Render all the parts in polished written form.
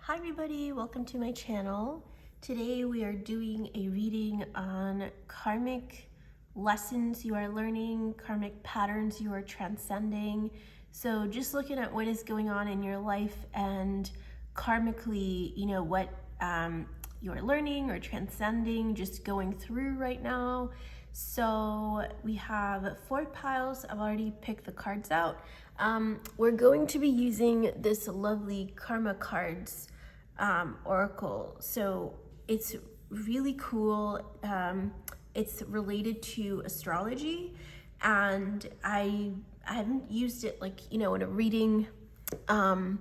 Hi everybody, welcome to my channel. Today we are doing a reading on karmic lessons you are learning, karmic patterns you are transcending. So just looking at what is going on in your life and karmically, what you are learning or transcending, just going through right now. So we have 4 piles. I've already picked the cards out. We're going to be using this lovely karma cards oracle. So it's really cool. It's related to astrology, and I haven't used it in a reading, a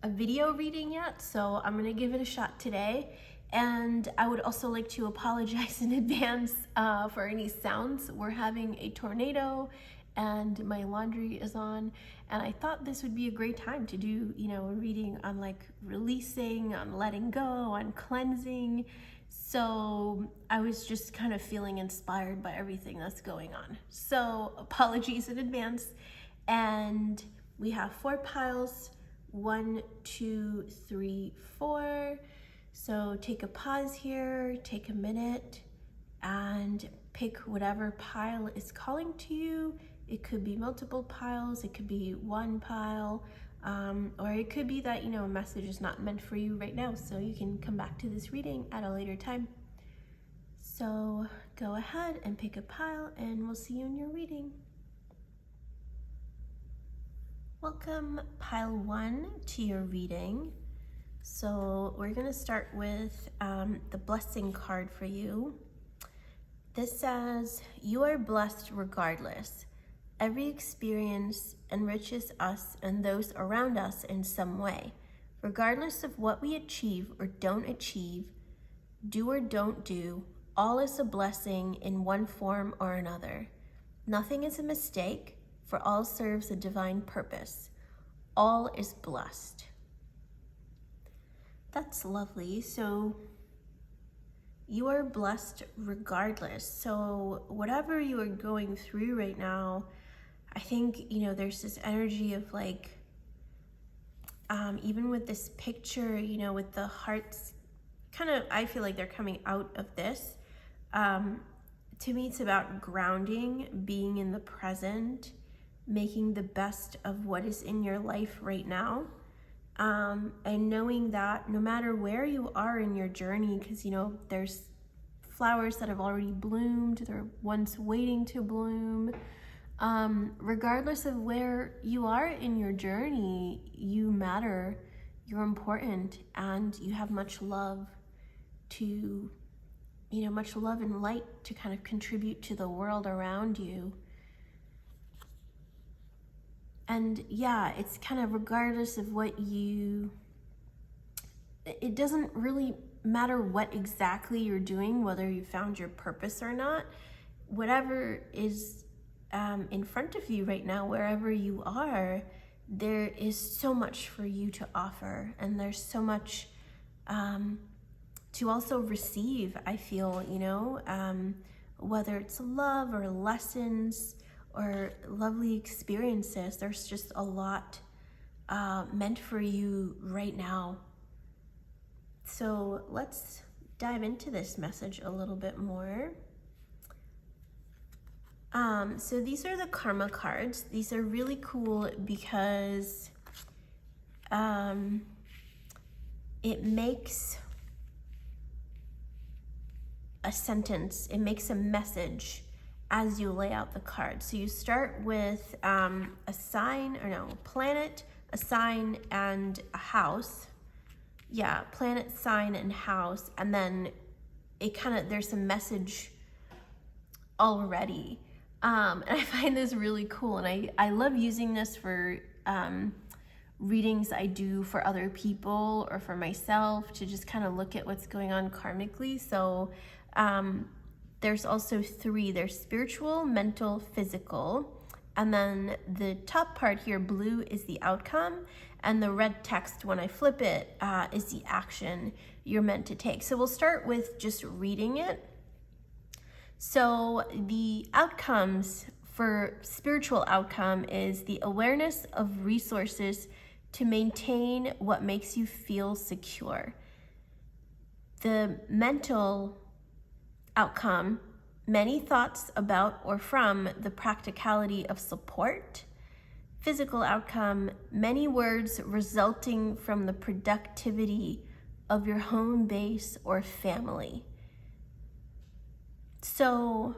video reading yet, so I'm gonna give it a shot today. And I would also like to apologize in advance for any sounds. We're having a tornado and my laundry is on, and I thought this would be a great time to do, a reading on releasing, on letting go, on cleansing. So I was just kind of feeling inspired by everything that's going on. So apologies in advance. And we have 4 piles, 1, 2, 3, 4. So take a pause here, take a minute, and pick whatever pile is calling to you. It could be multiple piles, it could be 1 pile, or it could be that, a message is not meant for you right now, so you can come back to this reading at a later time. So go ahead and pick a pile, and we'll see you in your reading. Welcome, pile 1, to your reading. So we're going to start with the blessing card for you. This says, "You are blessed regardless. Every experience enriches us and those around us in some way. Regardless of what we achieve or don't achieve, do or don't do, all is a blessing in one form or another. Nothing is a mistake, for all serves a divine purpose. All is blessed." That's lovely. So you are blessed regardless. So whatever you are going through right now, I think, there's this energy of even with this picture, with the hearts, I feel like they're coming out of this. To me, it's about grounding, being in the present, making the best of what is in your life right now. And knowing that no matter where you are in your journey, because, there's flowers that have already bloomed, there are ones waiting to bloom. Regardless of where you are in your journey, you matter, you're important, and you have much love to, much love and light to kind of contribute to the world around you. And yeah, it's kind of regardless of it doesn't really matter what exactly you're doing, whether you found your purpose or not. Whatever is in front of you right now, wherever you are, there is so much for you to offer, and there's so much to also receive, I feel, whether it's love or lessons or lovely experiences. There's just a lot meant for you right now. So let's dive into this message a little bit more. So these are the karma cards. These are really cool because it makes a sentence, it makes a message as you lay out the cards. So you start with a planet, a sign, and a house. Yeah, planet, sign, and house. And then there's a message already. And I find this really cool. And I love using this for readings I do for other people or for myself, to just kind of look at what's going on karmically. So there's also 3. There's spiritual, mental, physical. And then the top part here, blue, is the outcome. And the red text, when I flip it, is the action you're meant to take. So we'll start with just reading it. So the outcomes for spiritual outcome is the awareness of resources to maintain what makes you feel secure. The mental outcome, many thoughts about or from the practicality of support. Physical outcome, many words resulting from the productivity of your home base or family. So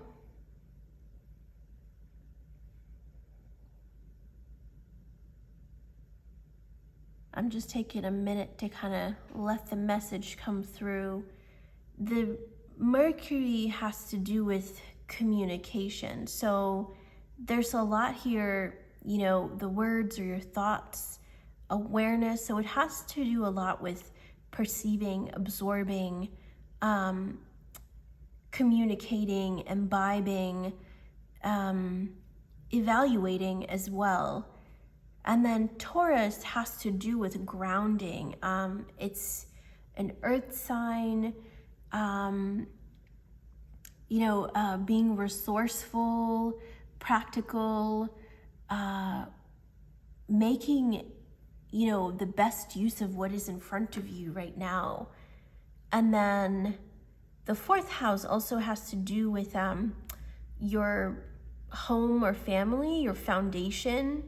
I'm just taking a minute to kind of let the message come through. The Mercury has to do with communication. So there's a lot here, you know, the words or your thoughts, awareness. So it has to do a lot with perceiving, absorbing, communicating, imbibing, evaluating as well. And then Taurus has to do with grounding. It's an earth sign, being resourceful, practical, making, the best use of what is in front of you right now. And then the fourth house also has to do with your home or family, your foundation,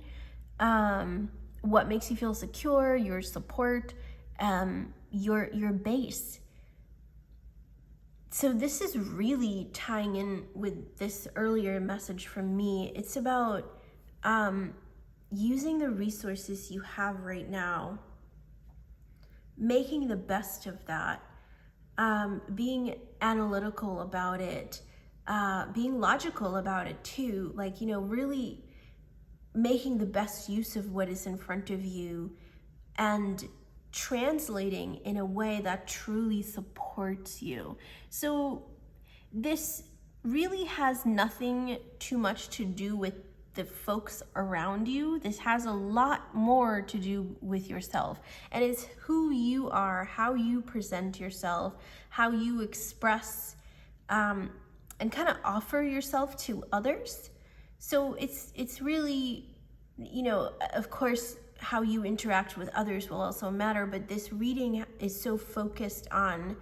what makes you feel secure, your support, your base. So this is really tying in with this earlier message from me. It's about using the resources you have right now, making the best of that, being analytical about it, being logical about it too, really making the best use of what is in front of you and translating in a way that truly supports you. So this really has nothing too much to do with the folks around you. This has a lot more to do with yourself, and it's who you are, how you present yourself, how you express and kind of offer yourself to others. So it's really, of course, how you interact with others will also matter, but this reading is so focused on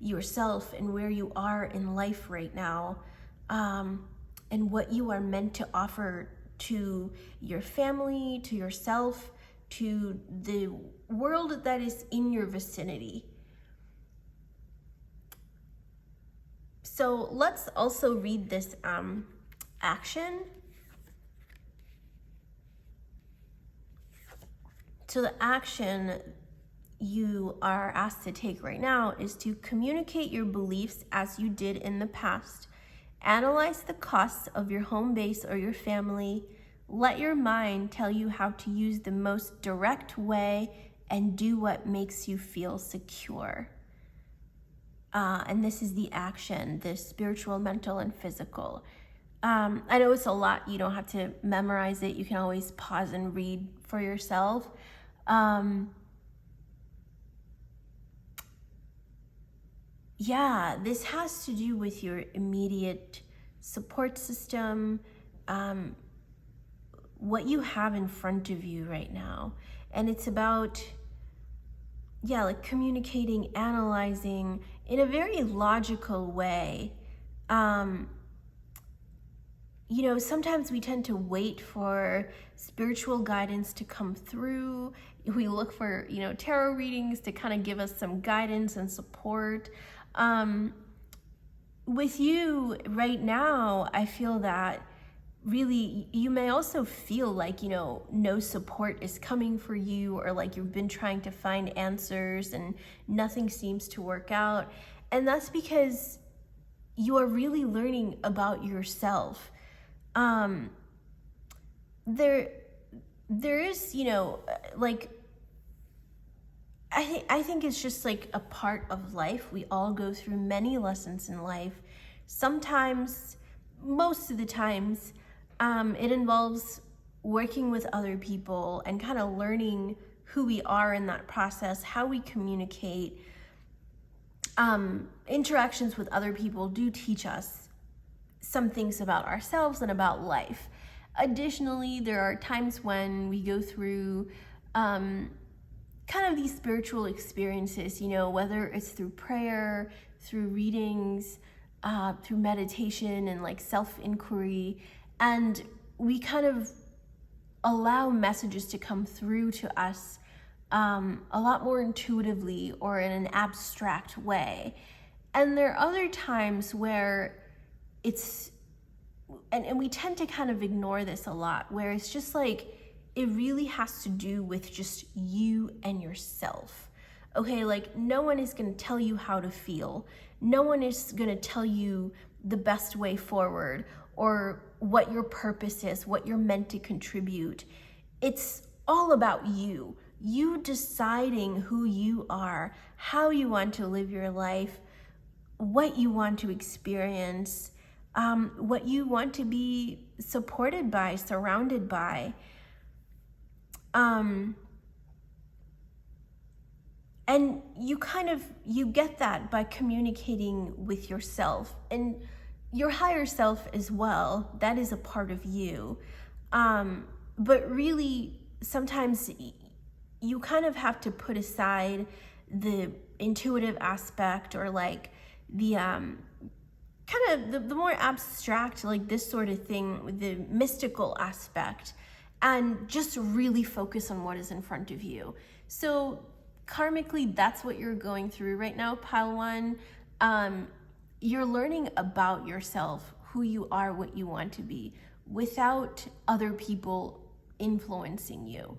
yourself and where you are in life right now, and what you are meant to offer to your family, to yourself, to the world that is in your vicinity. So let's also read this action. So the action you are asked to take right now is to communicate your beliefs as you did in the past. Analyze the costs of your home base or your family. Let your mind tell you how to use the most direct way and do what makes you feel secure. And this is the action, the spiritual, mental, and physical. I know it's a lot. You don't have to memorize it. You can always pause and read for yourself. This has to do with your immediate support system, what you have in front of you right now. And it's about, communicating, analyzing in a very logical way. Sometimes we tend to wait for spiritual guidance to come through. We look for, tarot readings to kind of give us some guidance and support. With you right now, I feel that really you may also feel like, no support is coming for you, or like you've been trying to find answers and nothing seems to work out. And that's because you are really learning about yourself. There is, I think it's just like a part of life. We all go through many lessons in life. Sometimes, most of the times, it involves working with other people and kind of learning who we are in that process, how we communicate. Interactions with other people do teach us some things about ourselves and about life. Additionally, there are times when we go through kind of these spiritual experiences, you know, whether it's through prayer, through readings, through meditation and like self-inquiry. And we kind of allow messages to come through to us a lot more intuitively or in an abstract way. And there are other times where it's, and we tend to kind of ignore this a lot, where it's just like, it really has to do with just you and yourself. Okay, like no one is gonna tell you how to feel. No one is gonna tell you the best way forward or what your purpose is, what you're meant to contribute. It's all about you. You deciding who you are, how you want to live your life, what you want to experience, what you want to be supported by, surrounded by. And you get that by communicating with yourself and your higher self as well. That is a part of you. But really, sometimes you kind of have to put aside the intuitive aspect or like the kind of the more abstract, like this sort of thing, the mystical aspect, and just really focus on what is in front of you. So karmically, that's what you're going through right now, pile one. You're learning about yourself, who you are, what you want to be, without other people influencing you.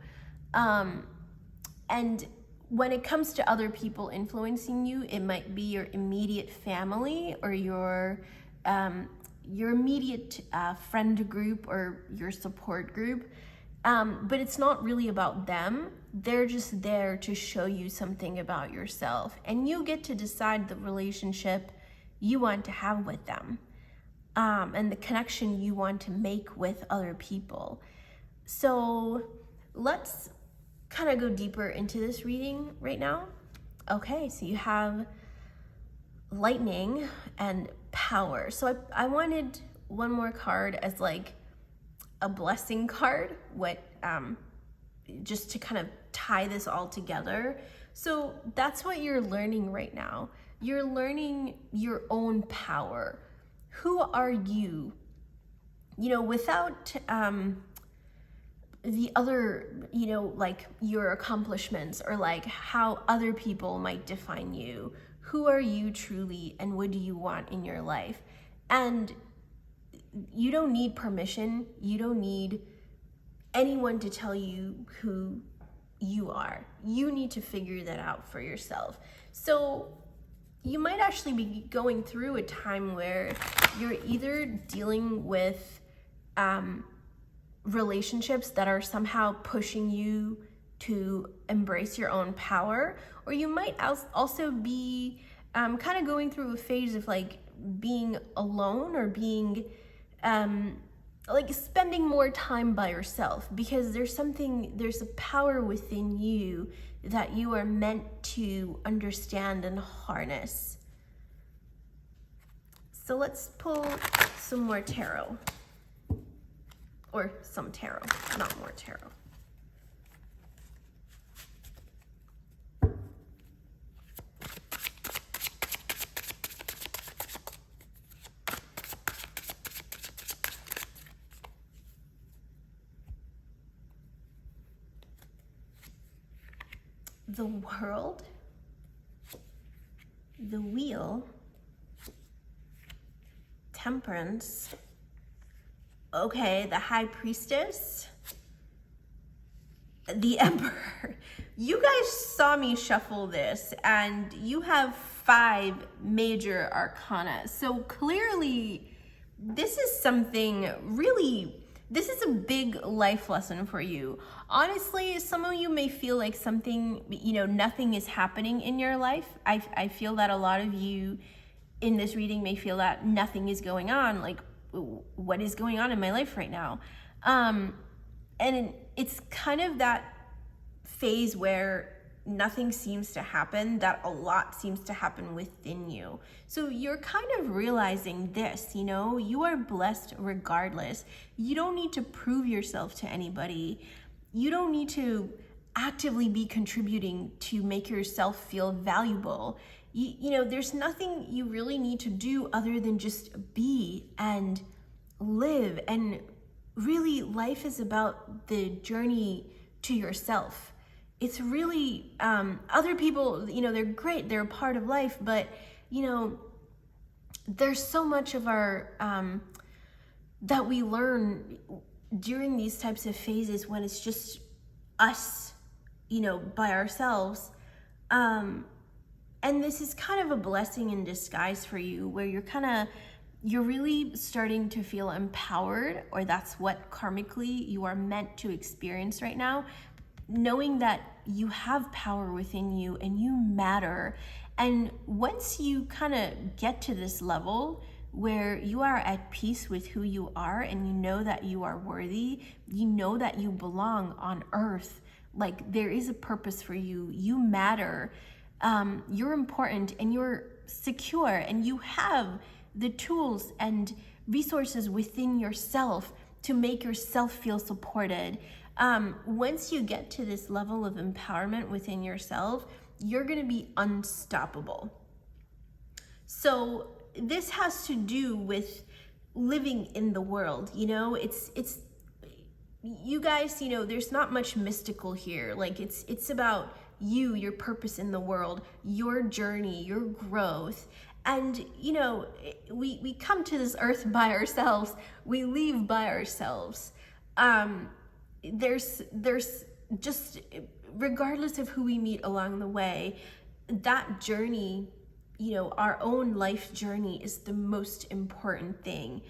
And when it comes to other people influencing you, it might be your immediate family or your immediate friend group or your support group. But it's not really about them. They're just there to show you something about yourself. And you get to decide the relationship you want to have with them, and the connection you want to make with other people. So let's kind of go deeper into this reading right now. Okay, so you have lightning and power. So I wanted one more card as like a blessing card, just to kind of tie this all together. So that's what you're learning right now. You're learning your own power. Who are you? You know, without the other, you know, like your accomplishments or like how other people might define you. Who are you truly, and what do you want in your life? And you don't need permission. You don't need anyone to tell you who you are. You need to figure that out for yourself. So you might actually be going through a time where you're either dealing with relationships that are somehow pushing you to embrace your own power, or you might also be kind of going through a phase of like being alone or being like spending more time by yourself, because there's a power within you that you are meant to understand and harness. So let's pull some more tarot, or some tarot, not more tarot. The World, the Wheel, Temperance, okay, the High Priestess, the Emperor. You guys saw me shuffle this, and you have 5 major arcana. So clearly, this is something really, this is a big life lesson for you. Honestly, some of you may feel like something, you know, nothing is happening in your life. I feel that a lot of you in this reading may feel that nothing is going on. Like, what is going on in my life right now? And it's kind of that phase where nothing seems to happen, that a lot seems to happen within you. So you're kind of realizing this, you know, you are blessed regardless. You don't need to prove yourself to anybody. You don't need to actively be contributing to make yourself feel valuable. You know, there's nothing you really need to do other than just be and live. And really, life is about the journey to yourself. It's really, other people, you know, they're great, they're a part of life, but, you know, there's so much of our, that we learn during these types of phases when it's just us, you know, by ourselves. And this is kind of a blessing in disguise for you, where you're really starting to feel empowered, or that's what karmically you are meant to experience right now, knowing that you have power within you and you matter. And once you kind of get to this level where you are at peace with who you are, and you know that you are worthy, you know that you belong on earth, like there is a purpose for you, you matter, you're important, and you're secure, and you have the tools and resources within yourself to make yourself feel supported. Once you get to this level of empowerment within yourself, you're going to be unstoppable. So this has to do with living in the world, you know, it's you guys, you know, there's not much mystical here. Like it's about you, your purpose in the world, your journey, your growth. And, you know, we come to this earth by ourselves, we leave by ourselves. There's just, regardless of who we meet along the way, that journey, you know, our own life journey is the most important thing.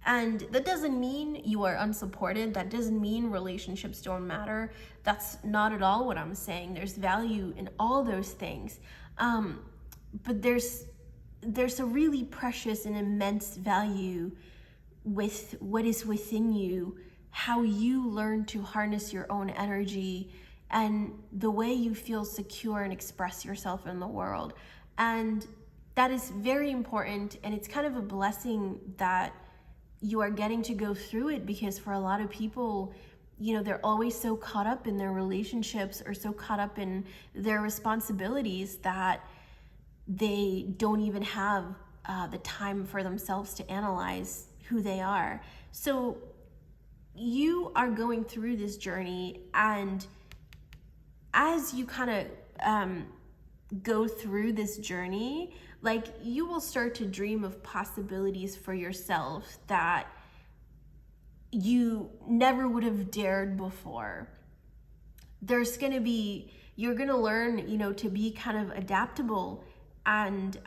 And that doesn't mean you are unsupported. That doesn't mean relationships don't matter. That's not at all what I'm saying. There's value in all those things. But there's a really precious and immense value with what is within you, how you learn to harness your own energy, and the way you feel secure and express yourself in the world. And that is very important, and it's kind of a blessing that you are getting to go through it, because for a lot of people, you know, they're always so caught up in their relationships or so caught up in their responsibilities that they don't even have the time for themselves to analyze who they are. So you are going through this journey, and as you kind of go through this journey, like you will start to dream of possibilities for yourself that you never would have dared before. There's going to be, you're going to learn, you know, to be kind of adaptable, and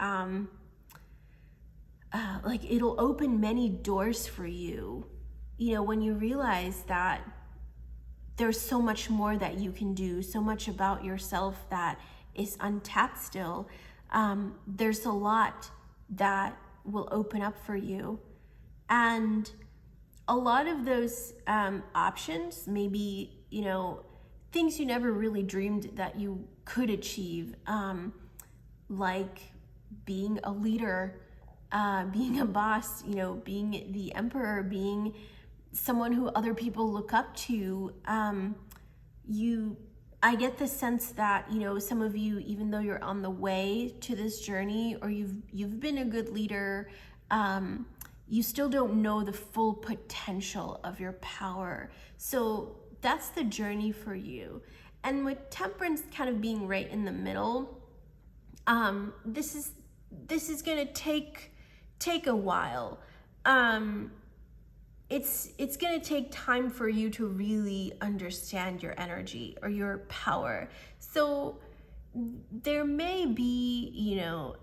like it'll open many doors for you, you know, when you realize that there's so much more that you can do, so much about yourself that is untapped still. There's a lot that will open up for you. And a lot of those options, maybe, you know, things you never really dreamed that you could achieve, like being a leader, being a boss, you know, being the emperor, being someone who other people look up to. I get the sense that, you know, some of you, even though you're on the way to this journey, or you've been a good leader, you still don't know the full potential of your power. So that's the journey for you. And with temperance kind of being right in the middle, this is gonna take a while. It's gonna take time for you to really understand your energy or your power. So there may be, you know,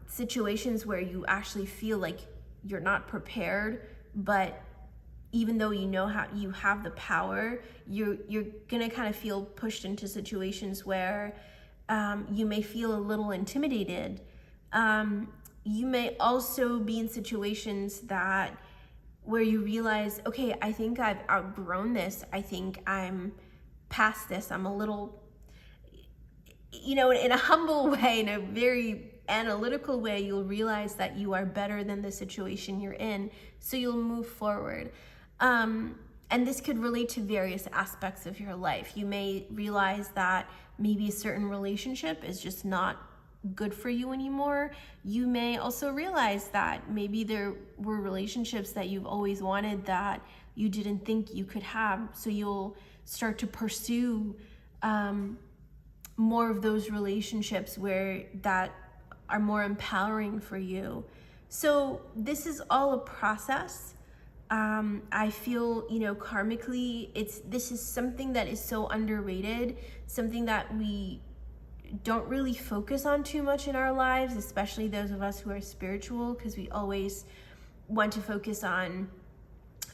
situations where you actually feel like you're not prepared, but even though you know how you have the power, you're gonna kind of feel pushed into situations where you may feel a little intimidated. You may also be in situations where you realize, okay, I think I've outgrown this. I think I'm past this. I'm a little, you know, in a humble way, in a very analytical way, you'll realize that you are better than the situation you're in. So you'll move forward. And this could relate to various aspects of your life. You may realize that maybe a certain relationship is just not good for you anymore. You may also realize that maybe there were relationships that you've always wanted that you didn't think you could have. So you'll start to pursue more of those relationships where that are more empowering for you. So this is all a process. I feel, karmically, this is something that is so underrated, something that we don't really focus on too much in our lives, especially those of us who are spiritual, because we always want to focus on,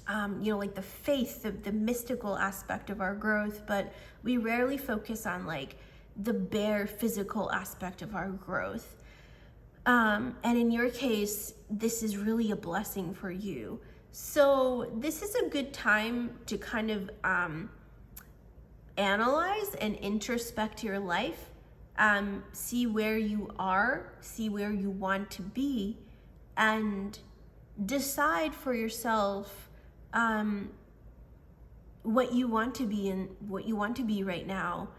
like the faith, the mystical aspect of our growth, but we rarely focus on like the bare physical aspect of our growth. And in your case, this is really a blessing for you. So this is a good time to kind of analyze and introspect your life, see where you are, see where you want to be, and decide for yourself what you want to be and what you want to be right now,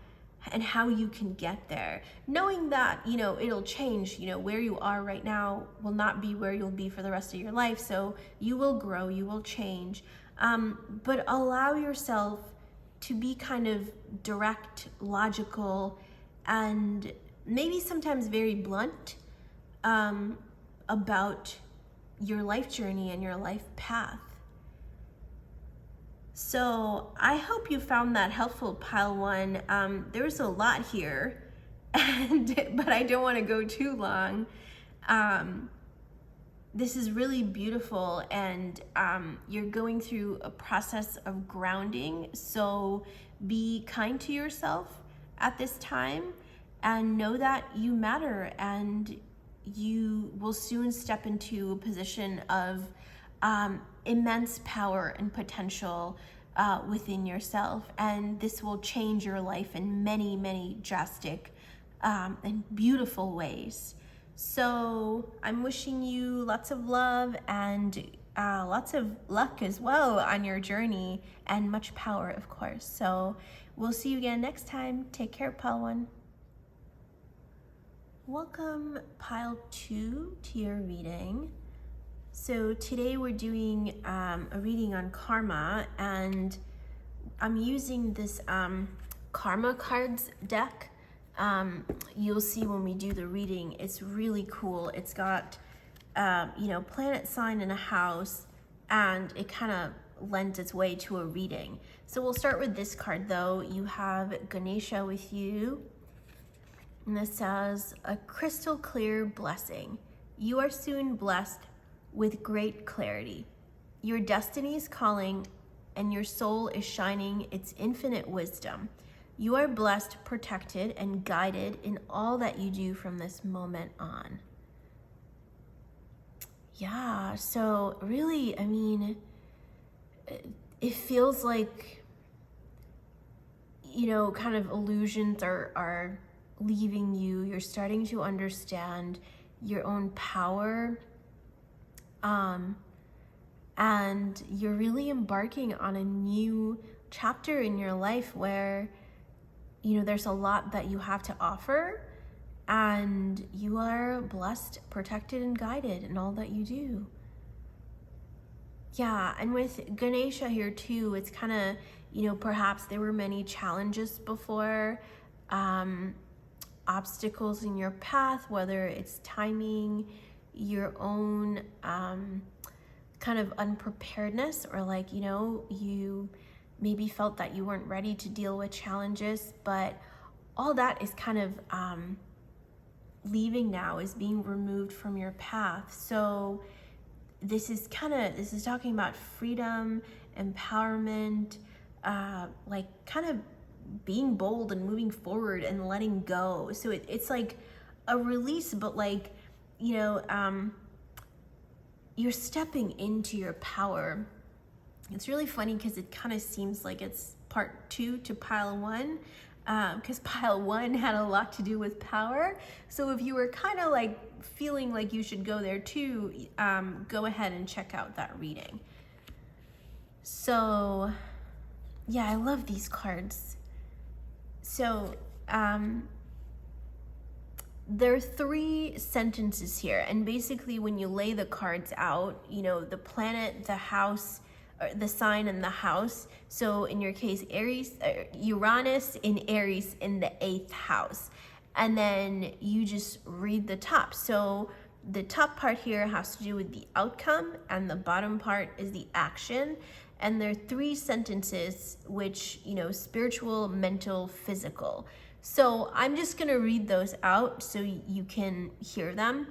and how you can get there, knowing that, it'll change. Where you are right now will not be where you'll be for the rest of your life. So you will grow, you will change, but allow yourself to be kind of direct, logical, and maybe sometimes very blunt about your life journey and your life path. So I hope you found that helpful, Pile 1. There's a lot here, but I don't want to go too long. This is really beautiful, and you're going through a process of grounding. So be kind to yourself at this time, and know that you matter, and you will soon step into a position of immense power and potential within yourself, and this will change your life in many, many drastic and beautiful ways. So I'm wishing you lots of love and lots of luck as well on your journey, and much power, of course. So we'll see you again next time. Take care, Pile 1. Welcome, Pile 2, to your reading. So today we're doing a reading on karma, and I'm using this karma cards deck. You'll see when we do the reading, it's really cool. It's got, planet sign in a house, and it kind of lends its way to a reading. So we'll start with this card though. You have Ganesha with you, and this says, a crystal clear blessing. You are soon blessed with great clarity. Your destiny is calling, and your soul is shining its infinite wisdom. You are blessed, protected, and guided in all that you do from this moment on. Yeah, so really, it feels like, kind of illusions are leaving you. You're starting to understand your own power. And you're really embarking on a new chapter in your life where, there's a lot that you have to offer, and you are blessed, protected, and guided in all that you do. Yeah, and with Ganesha here too, it's kind of, perhaps there were many challenges before, obstacles in your path, whether it's timing, your own kind of unpreparedness, or like, you maybe felt that you weren't ready to deal with challenges, but all that is kind of leaving now, is being removed from your path. So this is talking about freedom, empowerment, like kind of being bold and moving forward and letting go. So it's like a release, but like, you're stepping into your power. It's really funny because it kind of seems like it's part 2 to Pile 1, because Pile 1 had a lot to do with power. So if you were kind of like feeling like you should go there too, go ahead and check out that reading. So, yeah, I love these cards. So, there are 3 sentences here, and basically when you lay the cards out, you know, the planet, the house, or the sign, and the house. So in your case, Uranus in Aries in the 8th house. And then you just read the top. So the top part here has to do with the outcome, and the bottom part is the action. And there are 3 sentences, which, you know, spiritual, mental, physical. So I'm just gonna read those out so you can hear them.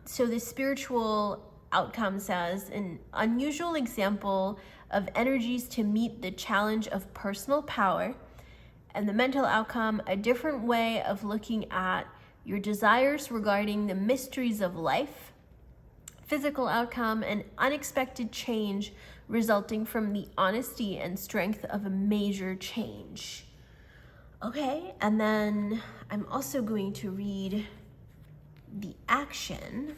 So the spiritual outcome says, an unusual example of energies to meet the challenge of personal power. And the mental outcome, a different way of looking at your desires regarding the mysteries of life. Physical outcome, an unexpected change resulting from the honesty and strength of a major change. Okay, and then I'm also going to read the action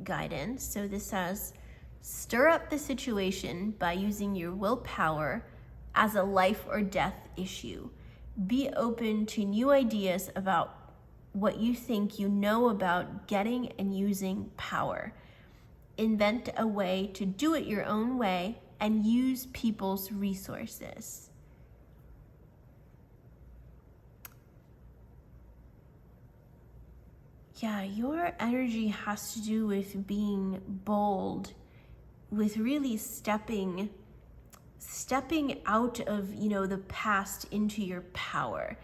guidance. So this says, stir up the situation by using your willpower as a life or death issue. Be open to new ideas about what you think you know about getting and using power. Invent a way to do it your own way and use people's resources. Yeah, your energy has to do with being bold, with really stepping out of, you know, the past into your power.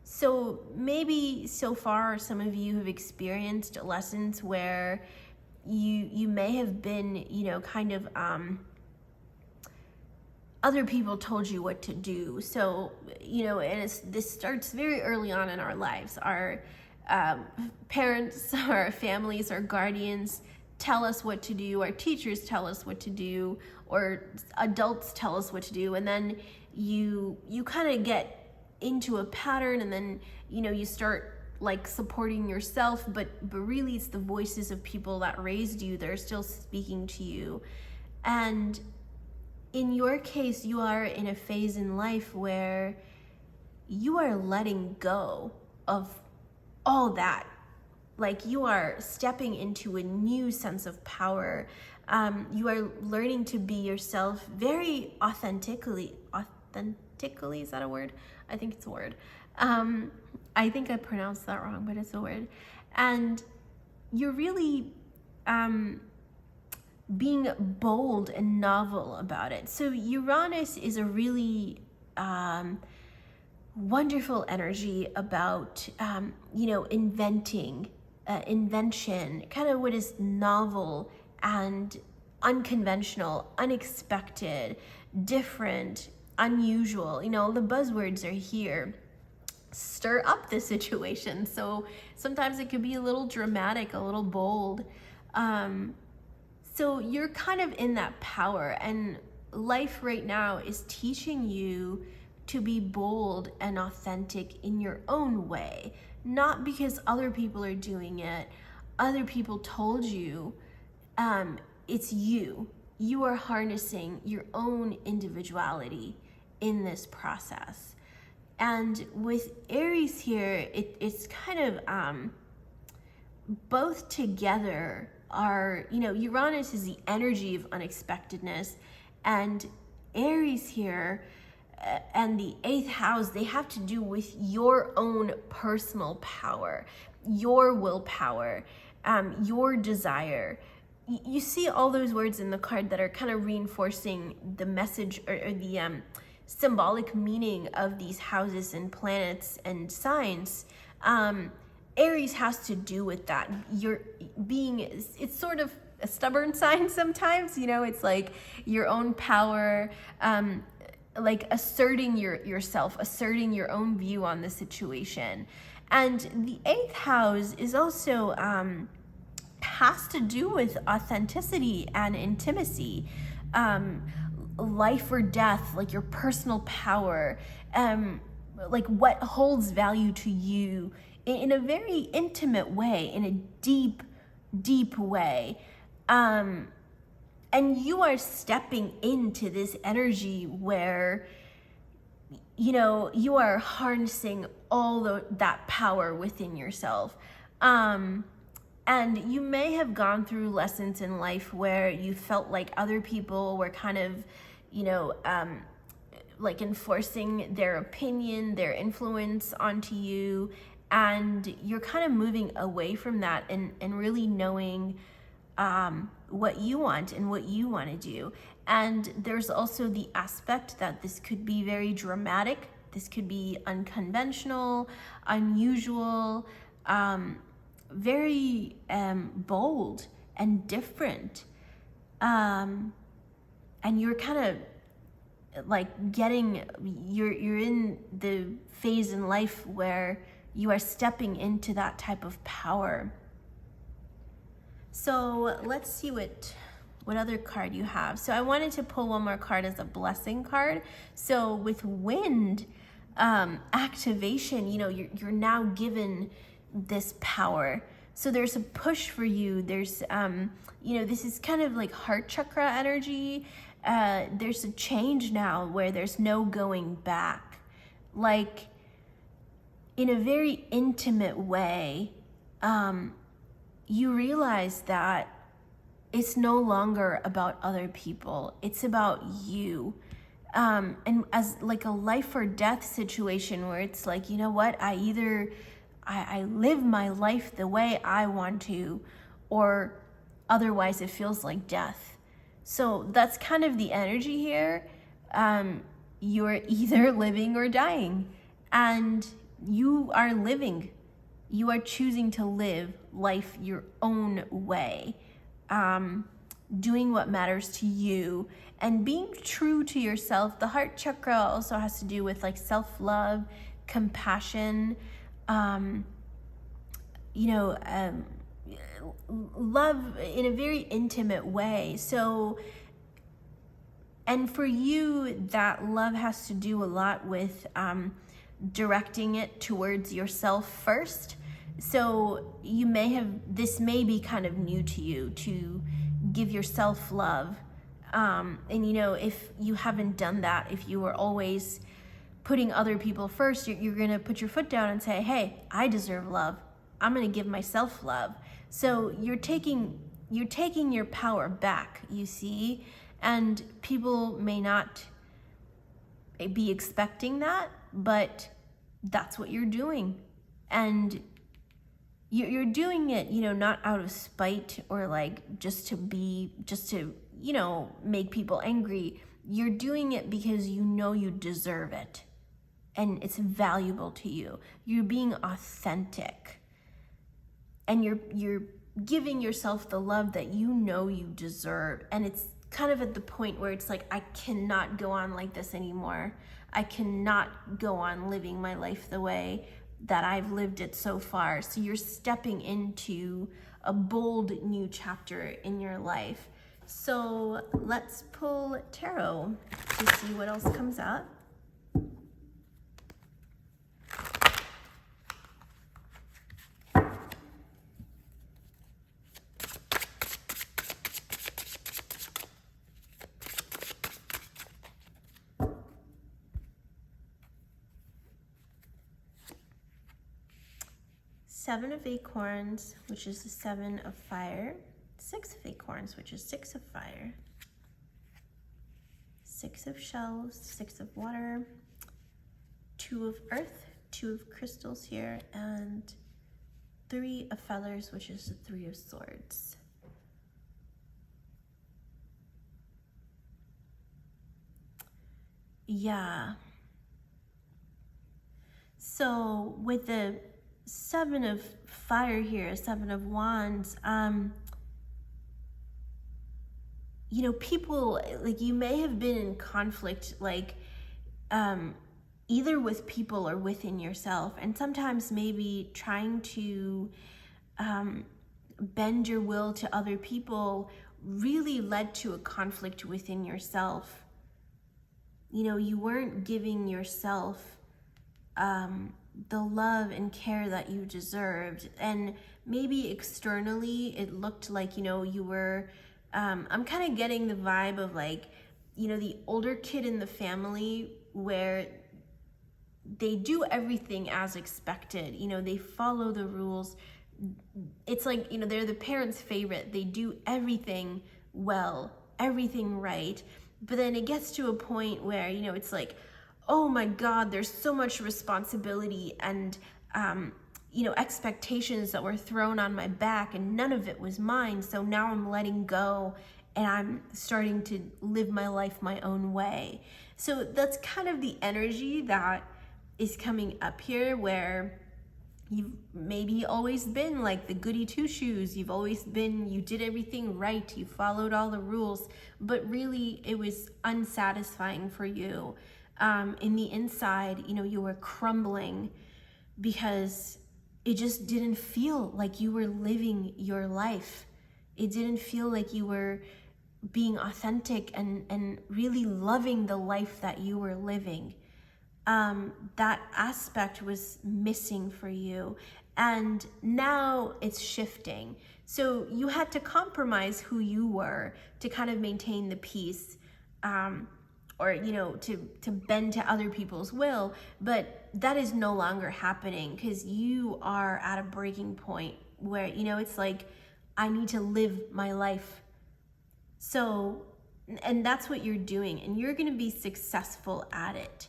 So maybe so far some of you have experienced lessons where you may have been, you know, kind of other people told you what to do. So, you know, and this starts very early on in our lives. Our parents, our families, our guardians tell us what to do, our teachers tell us what to do, or adults tell us what to do, and then you kind of get into a pattern, and then, you know, you start like supporting yourself, but really it's the voices of people that raised you that are still speaking to you. And in your case, you are in a phase in life where you are letting go of all that. Like, you are stepping into a new sense of power. You are learning to be yourself very authentically, is that a word? I think it's a word. I think I pronounced that wrong, but it's a word. And you're really being bold and novel about it. So Uranus is a really wonderful energy about, you know, invention, kind of what is novel and unconventional, unexpected, different, unusual. You know, the buzzwords are here. Stir up the situation. So sometimes it could be a little dramatic, a little bold. So you're kind of in that power, and life right now is teaching you to be bold and authentic in your own way, not because other people are doing it, other people told you. It's you. You are harnessing your own individuality in this process. And with Aries here, it's kind of both together are, you know, Uranus is the energy of unexpectedness, and Aries here and the 8th house, they have to do with your own personal power, your willpower, your desire. You see all those words in the card that are kind of reinforcing the message or the symbolic meaning of these houses and planets and signs. Aries has to do with that. You're being, it's sort of a stubborn sign sometimes, you know, it's like your own power, like asserting yourself, asserting your own view on the situation. And the 8th house is also, has to do with authenticity and intimacy, life or death, like your personal power, like what holds value to you in a very intimate way, in a deep, deep way. And you are stepping into this energy where, you know, you are harnessing all that power within yourself. And you may have gone through lessons in life where you felt like other people were kind of, you know, like enforcing their opinion, their influence onto you. And you're kind of moving away from that and really knowing what you want and what you want to do. And there's also the aspect that this could be very dramatic. This could be unconventional, unusual, very bold and different. And you're kind of like you're in the phase in life where you are stepping into that type of power. So let's see what other card you have. So I wanted to pull one more card as a blessing card. So with wind activation, you know, you're now given this power. So there's a push for you. There's, you know, this is kind of like heart chakra energy. There's a change now where there's no going back. Like in a very intimate way, you realize that it's no longer about other people. It's about you. And as like a life or death situation where it's like, you know what, I live my life the way I want to, or otherwise it feels like death. So that's kind of the energy here. You're either living or dying, and you are living. You are choosing to live life your own way, doing what matters to you and being true to yourself. The heart chakra also has to do with like self-love, compassion, you know, love in a very intimate way. So, and for you, that love has to do a lot with directing it towards yourself first. So this may be kind of new to you to give yourself love. And you know, if you haven't done that, if you were always putting other people first, you're going to put your foot down and say, hey, I deserve love. I'm going to give myself love. So you're taking your power back, you see, and people may not be expecting that, but that's what you're doing. And you're doing it, you know, not out of spite or like just to, you know, make people angry. You're doing it because you know you deserve it and it's valuable to you. You're being authentic and you're giving yourself the love that you know you deserve. And it's kind of at the point where it's like, I cannot go on like this anymore. I cannot go on living my life the way that I've lived it so far. So you're stepping into a bold new chapter in your life. So let's pull tarot to see what else comes up. Seven of acorns, which is the seven of fire. Six of acorns, which is six of fire. Six of shells, six of water. Two of earth, two of crystals here, and three of feathers, which is the three of swords. Yeah. So with the seven of fire here, seven of wands, you know, people, like you may have been in conflict, like either with people or within yourself, and sometimes maybe trying to bend your will to other people really led to a conflict within yourself. You know, you weren't giving yourself the love and care that you deserved. And maybe externally it looked like, you know, you were I'm kind of getting the vibe of like, you know, the older kid in the family where they do everything as expected. You know, they follow the rules. It's like, you know, they're the parents' favorite. They do everything well, everything right. But then it gets to a point where, you know, it's like, oh my God, there's so much responsibility and, you know, expectations that were thrown on my back and none of it was mine. So now I'm letting go and I'm starting to live my life my own way. So that's kind of the energy that is coming up here, where you've maybe always been like the goody two-shoes. You've always been, you did everything right, you followed all the rules, but really it was unsatisfying for you. In the inside, you know, you were crumbling because it just didn't feel like you were living your life. It didn't feel like you were being authentic and really loving the life that you were living. That aspect was missing for you, and now it's shifting. So you had to compromise who you were to kind of maintain the peace, or, you know, to bend to other people's will, but that is no longer happening because you are at a breaking point where, you know, it's like, I need to live my life. So, and that's what you're doing, and you're going to be successful at it.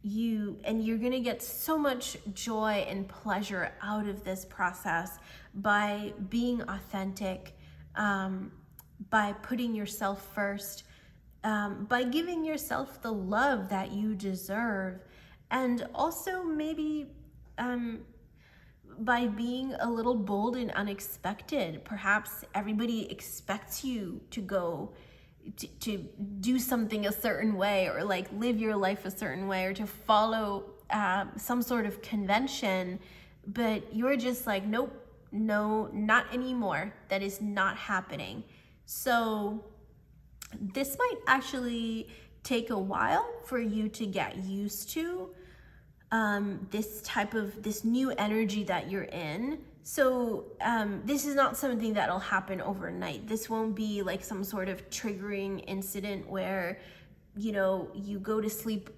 You're going to get so much joy and pleasure out of this process by being authentic, by putting yourself first, by giving yourself the love that you deserve, and also maybe by being a little bold and unexpected. Perhaps everybody expects you to go to do something a certain way, or like live your life a certain way, or to follow some sort of convention, but you're just like, nope, no, not anymore. That is not happening. So this might actually take a while for you to get used to this new energy that you're in. So this is not something that'll happen overnight. This won't be like some sort of triggering incident where, you know, you go to sleep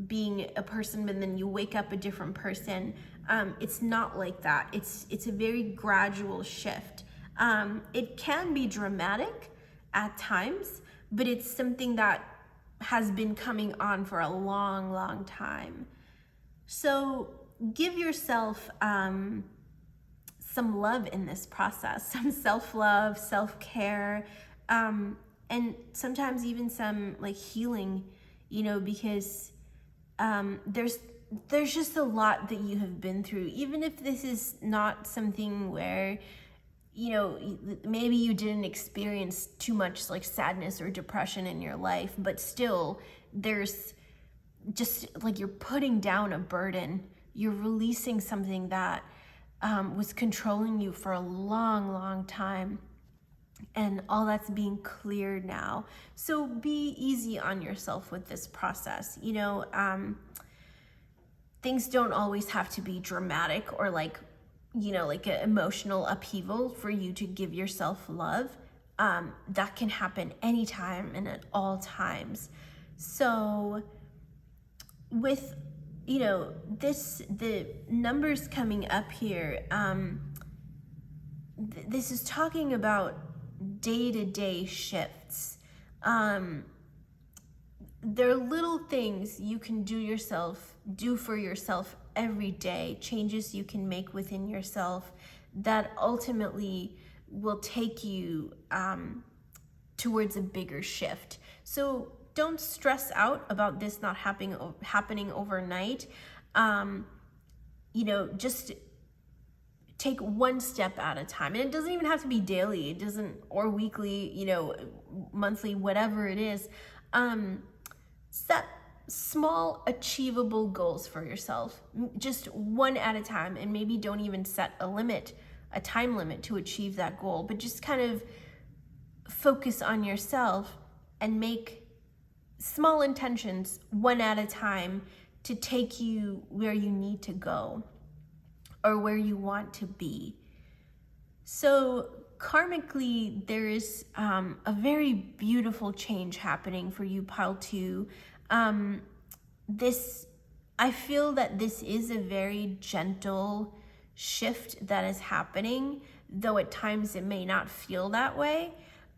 being a person, but then you wake up a different person. It's not like that. It's a very gradual shift. It can be dramatic at times, but it's something that has been coming on for a long, long time. So give yourself some love in this process, some self-love, self-care, and sometimes even some like healing, you know, because there's just a lot that you have been through. Even if this is not something where, you know, maybe you didn't experience too much like sadness or depression in your life, but still there's just like, you're putting down a burden. You're releasing something that was controlling you for a long, long time. And all that's being cleared now. So be easy on yourself with this process. You know, things don't always have to be dramatic or like, you know, like an emotional upheaval for you to give yourself love. That can happen anytime and at all times. So with, you know, the numbers coming up here, this is talking about day-to-day shifts. There are little things you can do for yourself every day, changes you can make within yourself that ultimately will take you towards a bigger shift. So don't stress out about this not happening overnight. You know, just take one step at a time. And it doesn't even have to be daily. It doesn't, or weekly, you know, monthly, whatever it is. Set small, achievable goals for yourself, just one at a time. And maybe don't even set a time limit to achieve that goal, but just kind of focus on yourself and make small intentions one at a time to take you where you need to go or where you want to be. So karmically, there is a very beautiful change happening for you, pile 2. I feel that this is a very gentle shift that is happening, though at times it may not feel that way.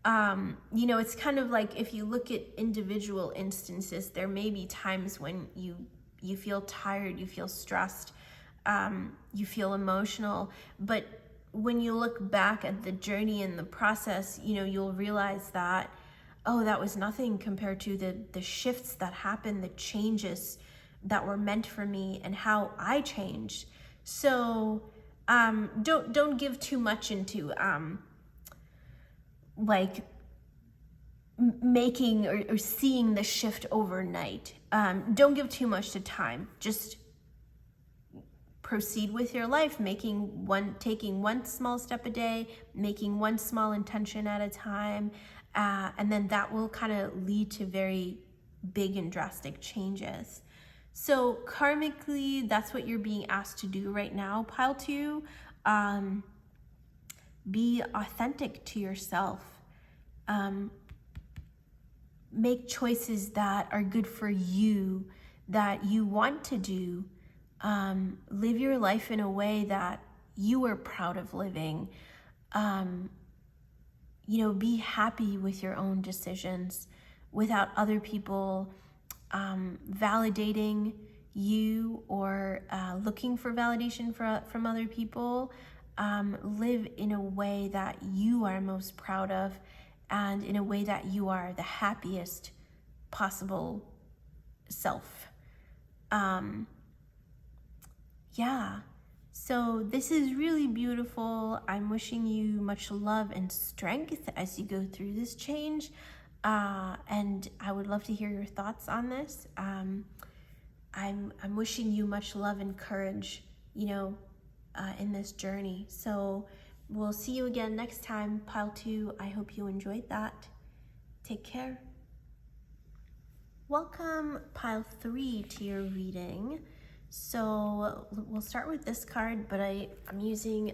It's kind of like if you look at individual instances, there may be times when you feel tired, you feel stressed, you feel emotional, but when you look back at the journey and the process, you'll realize that, oh, that was nothing compared to the shifts that happened, the changes that were meant for me and how I changed. So don't give too much into like making or seeing the shift overnight. Don't give too much to time. Just proceed with your life, taking one small step a day, making one small intention at a time, and then that will kind of lead to very big and drastic changes. So karmically, that's what you're being asked to do right now, pile 2. Be authentic to yourself. Make choices that are good for you, that you want to do. Live your life in a way that you are proud of living. Be happy with your own decisions without other people validating you or looking for validation from other people. Live in a way that you are most proud of and in a way that you are the happiest possible self. So this is really beautiful. I'm wishing you much love and strength as you go through this change. And I would love to hear your thoughts on this. I'm wishing you much love and courage, in this journey. So we'll see you again next time, pile 2. I hope you enjoyed that. Take care. Welcome, pile 3, to your reading. So we'll start with this card, but I'm using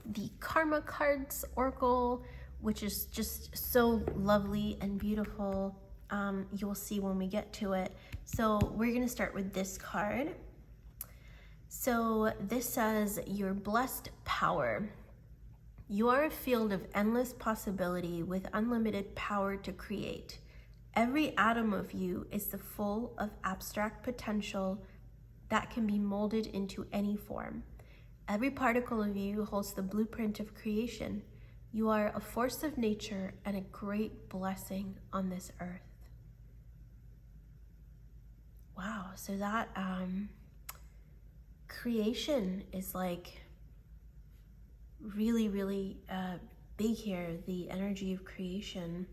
the Karma Cards Oracle, which is just so lovely and beautiful. You'll see when we get to it. So we're going to start with this card. So this says, "Your blessed power. You are a field of endless possibility with unlimited power to create. Every atom of you is the full of abstract potential that can be molded into any form. Every particle of you holds the blueprint of creation. You are a force of nature and a great blessing on this earth." Wow, so that creation is like really, really big here, the energy of creation.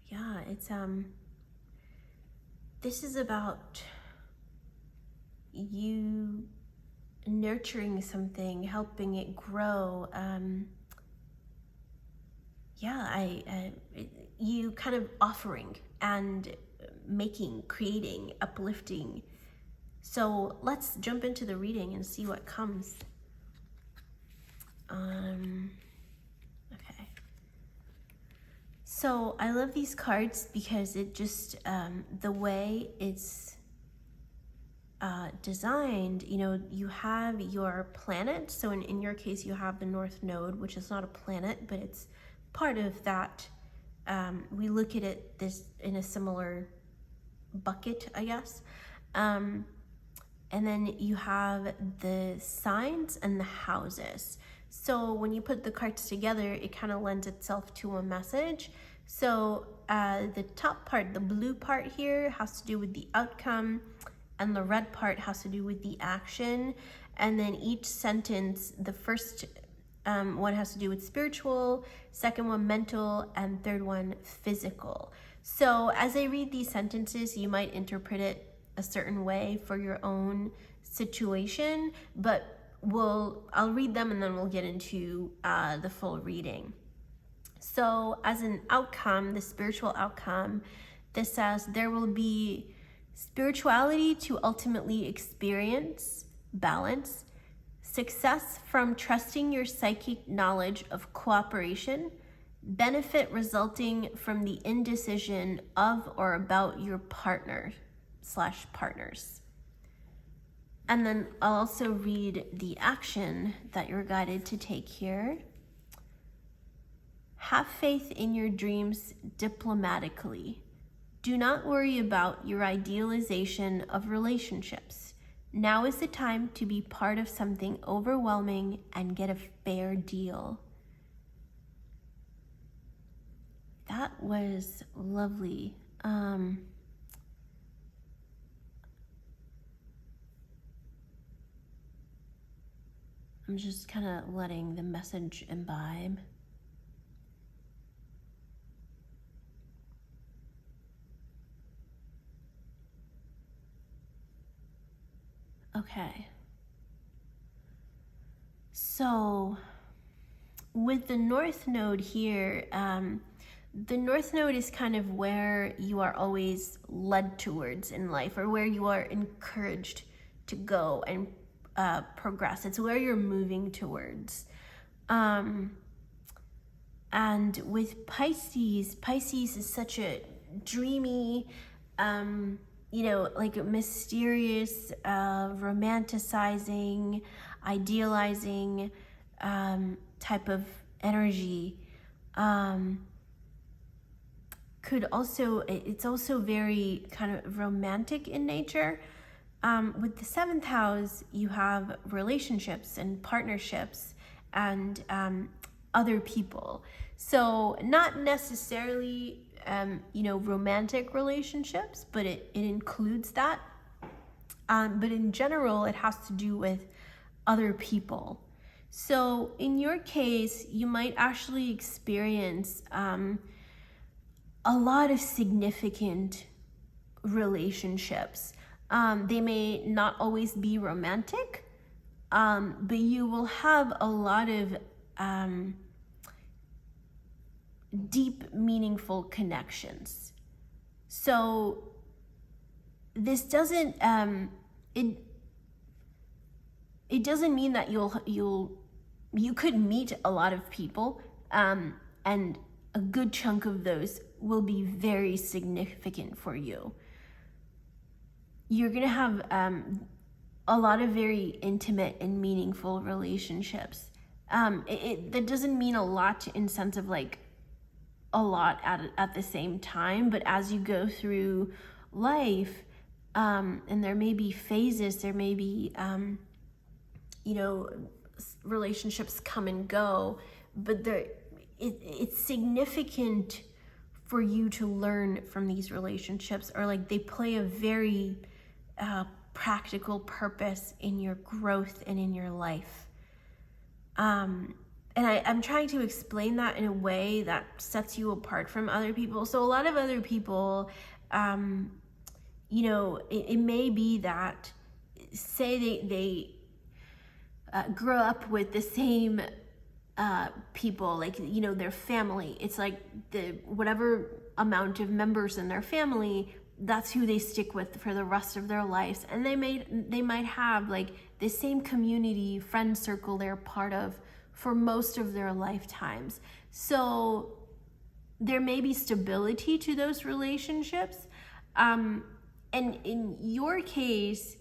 Yeah, it's this is about you nurturing something, helping it grow. You kind of offering and making, creating, uplifting. So let's jump into the reading and see what comes. Okay. So I love these cards because it just, the way it's designed, you have your planet. So in your case, you have the North Node, which is not a planet, but it's part of that. We look at it in a similar bucket, I guess. And then you have the signs and the houses. So when you put the cards together, it kind of lends itself to a message. So the top part, the blue part here, has to do with the outcome, and the red part has to do with the action. And then each sentence, the first one has to do with spiritual, second one mental, and third one physical. So as I read these sentences, you might interpret it a certain way for your own situation, but I'll read them and then we'll get into the full reading. So as an outcome, the spiritual outcome, this says there will be spirituality to ultimately experience, balance, success from trusting your psychic knowledge of cooperation, benefit resulting from the indecision of or about your partner/partners. And then I'll also read the action that you're guided to take here. Have faith in your dreams diplomatically. Do not worry about your idealization of relationships. Now is the time to be part of something overwhelming and get a fair deal. That was lovely. I'm just kind of letting the message imbibe. Okay. So with the North Node here, the North Node is kind of where you are always led towards in life, or where you are encouraged to go and progress. It's where you're moving towards. And with Pisces is such a dreamy, like a mysterious, romanticizing, idealizing type of energy. It's also very kind of romantic in nature. With the 7th house, you have relationships and partnerships and other people. So not necessarily, romantic relationships, but it includes that. But in general, it has to do with other people. So in your case, you might actually experience a lot of significant relationships. They may not always be romantic, but you will have a lot of deep, meaningful connections. So this doesn't it doesn't mean that you could meet a lot of people, and a good chunk of those will be very significant for you. You're gonna have a lot of very intimate and meaningful relationships. That doesn't mean a lot in sense of like a lot at the same time, but as you go through life, and there may be phases, there may be relationships come and go, but it's significant for you to learn from these relationships, or like they play a very practical purpose in your growth and in your life. And I'm trying to explain that in a way that sets you apart from other people. So a lot of other people, it may be that, say they grow up with the same people, like, their family. It's like whatever amount of members in their family, that's who they stick with for the rest of their lives. And they might have like the same community, friend circle they're part of for most of their lifetimes. So there may be stability to those relationships. And in your case,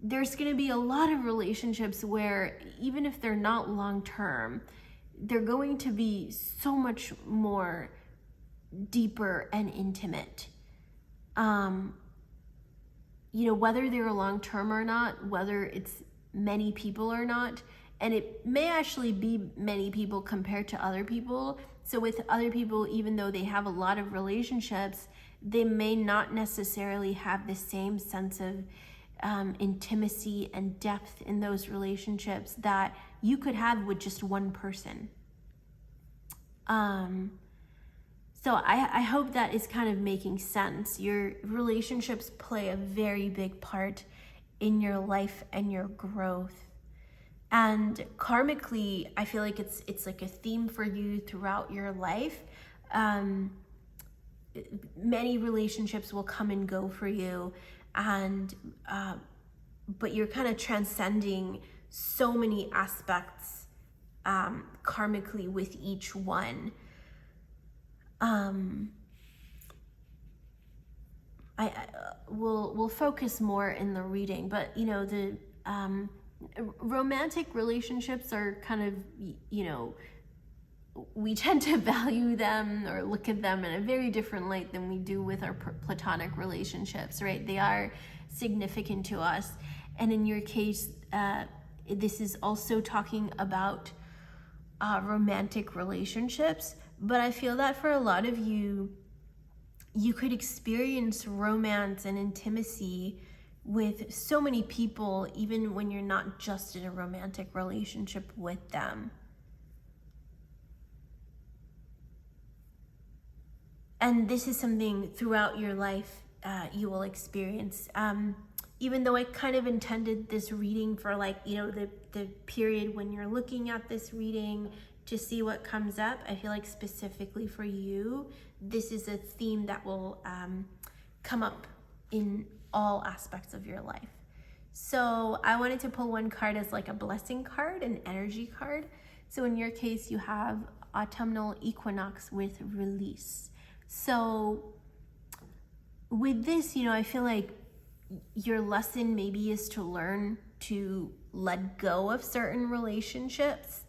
there's going to be a lot of relationships where even if they're not long-term, they're going to be so much more deeper and intimate. Whether they're long-term or not, whether it's many people or not, and it may actually be many people compared to other people. So with other people, even though they have a lot of relationships, they may not necessarily have the same sense of intimacy and depth in those relationships that you could have with just one person. So I hope that is kind of making sense. Your relationships play a very big part in your life and your growth. And karmically, I feel like it's like a theme for you throughout your life. Many relationships will come and go for you, but you're kind of transcending so many aspects karmically with each one. We'll focus more in the reading, but you know, the romantic relationships are kind of, you know, we tend to value them or look at them in a very different light than we do with our platonic relationships, right? They are significant to us. And in your case, this is also talking about romantic relationships. But I feel that for a lot of you, you could experience romance and intimacy with so many people, even when you're not just in a romantic relationship with them. And this is something throughout your life you will experience. Even though I kind of intended this reading for, like, you know, the period when you're looking at this reading to see what comes up, I feel like specifically for you, this is a theme that will come up in all aspects of your life. So I wanted to pull one card as like a blessing card, an energy card. So in your case, you have autumnal equinox with release. So with this, you know, I feel like your lesson maybe is to learn to let go of certain relationships.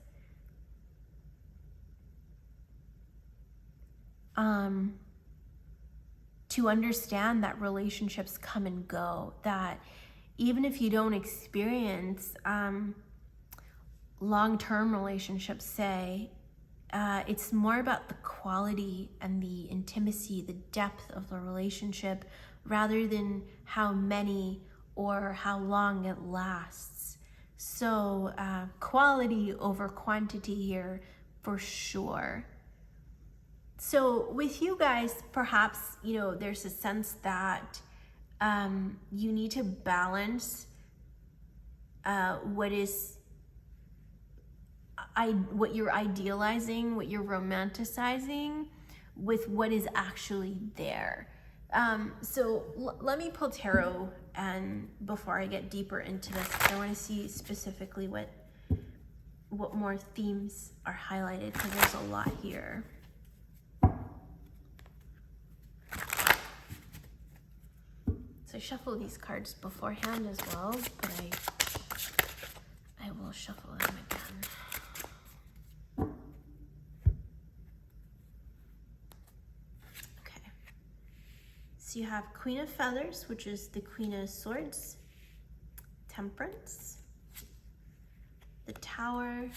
To understand that relationships come and go, that even if you don't experience long-term relationships, say, it's more about the quality and the intimacy, the depth of the relationship, rather than how many or how long it lasts. So quality over quantity here for sure. So with you guys, perhaps, you know, there's a sense that you need to balance what you're idealizing, what you're romanticizing, with what is actually there. So let me pull tarot, and before I get deeper into this, I want to see specifically what more themes are highlighted, because there's a lot here. So I shuffle these cards beforehand as well, but I will shuffle them again. Okay. So you have Queen of Feathers, which is the Queen of Swords, Temperance, the Tower,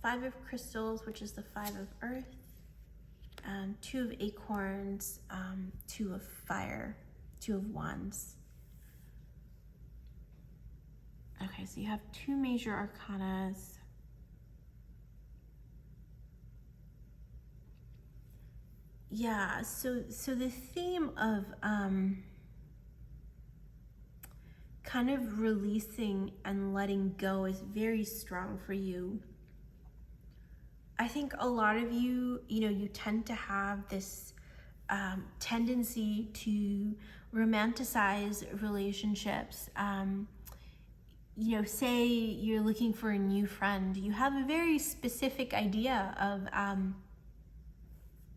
Five of Crystals, which is the Five of Earth, Two of Acorns, Two of Fire, Two of Wands. Okay, so you have two major arcanas. Yeah, so the theme of kind of releasing and letting go is very strong for you. I think a lot of you, you know, you tend to have this tendency to romanticize relationships. You know, say you're looking for a new friend, you have a very specific idea of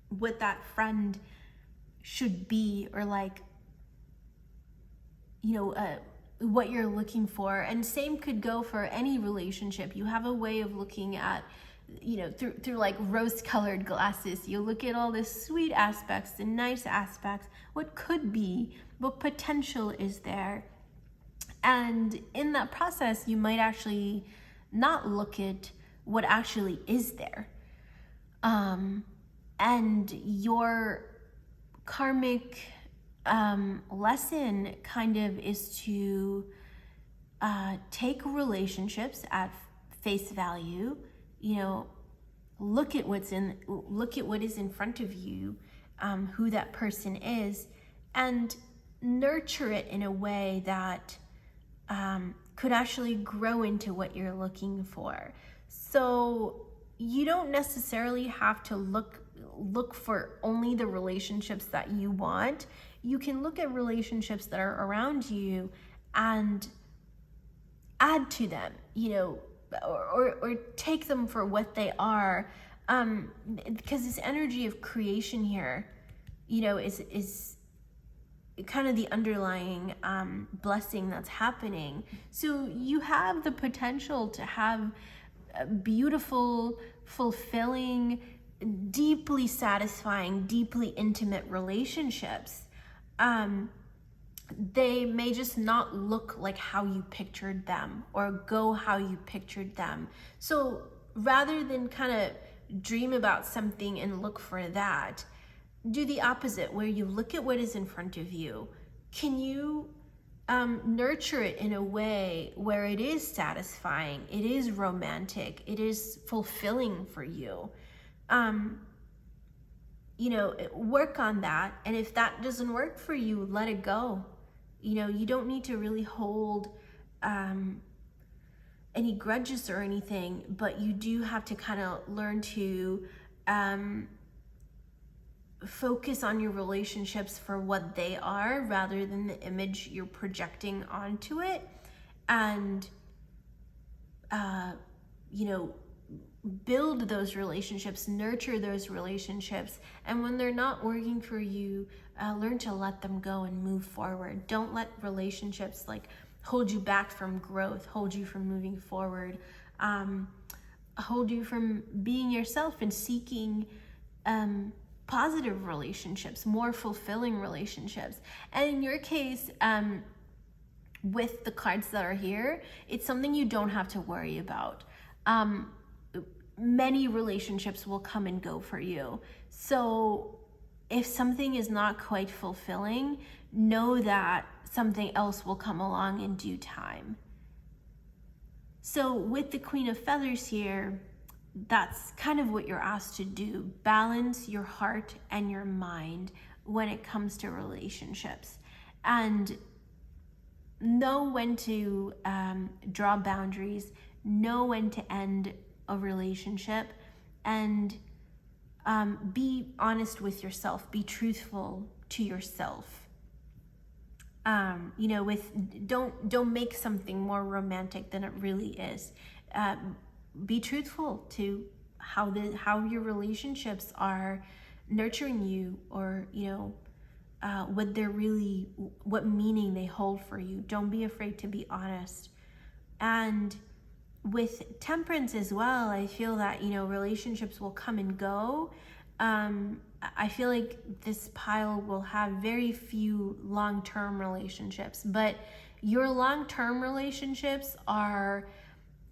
what that friend should be, or like, you know, what you're looking for. And same could go for any relationship. You have a way of looking at, you know, through like rose-colored glasses. You look at all the sweet aspects, the nice aspects, what could be, what potential is there. And in that process, you might actually not look at what actually is there. And your karmic lesson kind of is to take relationships at face value, you know, look at what is in front of you, who that person is, and nurture it in a way that could actually grow into what you're looking for. So you don't necessarily have to look for only the relationships that you want. You can look at relationships that are around you and add to them, you know, or take them for what they are, because this energy of creation here, you know, is kind of the underlying blessing that's happening. So you have the potential to have beautiful, fulfilling, deeply satisfying, deeply intimate relationships. They may just not look like how you pictured them or go how you pictured them. So rather than kind of dream about something and look for that, do the opposite, where you look at what is in front of you. Can you nurture it in a way where it is satisfying, it is romantic, it is fulfilling for you? You know, work on that. And if that doesn't work for you, let it go. You know, you don't need to really hold any grudges or anything, but you do have to kind of learn to focus on your relationships for what they are rather than the image you're projecting onto it. And, you know, build those relationships, nurture those relationships. And when they're not working for you, learn to let them go and move forward. Don't let relationships like hold you back from growth, hold you from moving forward, hold you from being yourself and seeking positive relationships, more fulfilling relationships. And in your case, with the cards that are here, it's something you don't have to worry about. Many relationships will come and go for you. So if something is not quite fulfilling, know that something else will come along in due time. So with the Queen of Feathers here, that's kind of what you're asked to do. Balance your heart and your mind when it comes to relationships, and know when to draw boundaries, know when to end a relationship, and be honest with yourself, be truthful to yourself. You know, don't make something more romantic than it really is. Be truthful to how your relationships are nurturing you, or you know, what meaning they hold for you. Don't be afraid to be honest. And with Temperance as well, I feel that, you know, relationships will come and go. I feel like this pile will have very few long-term relationships, but your long-term relationships are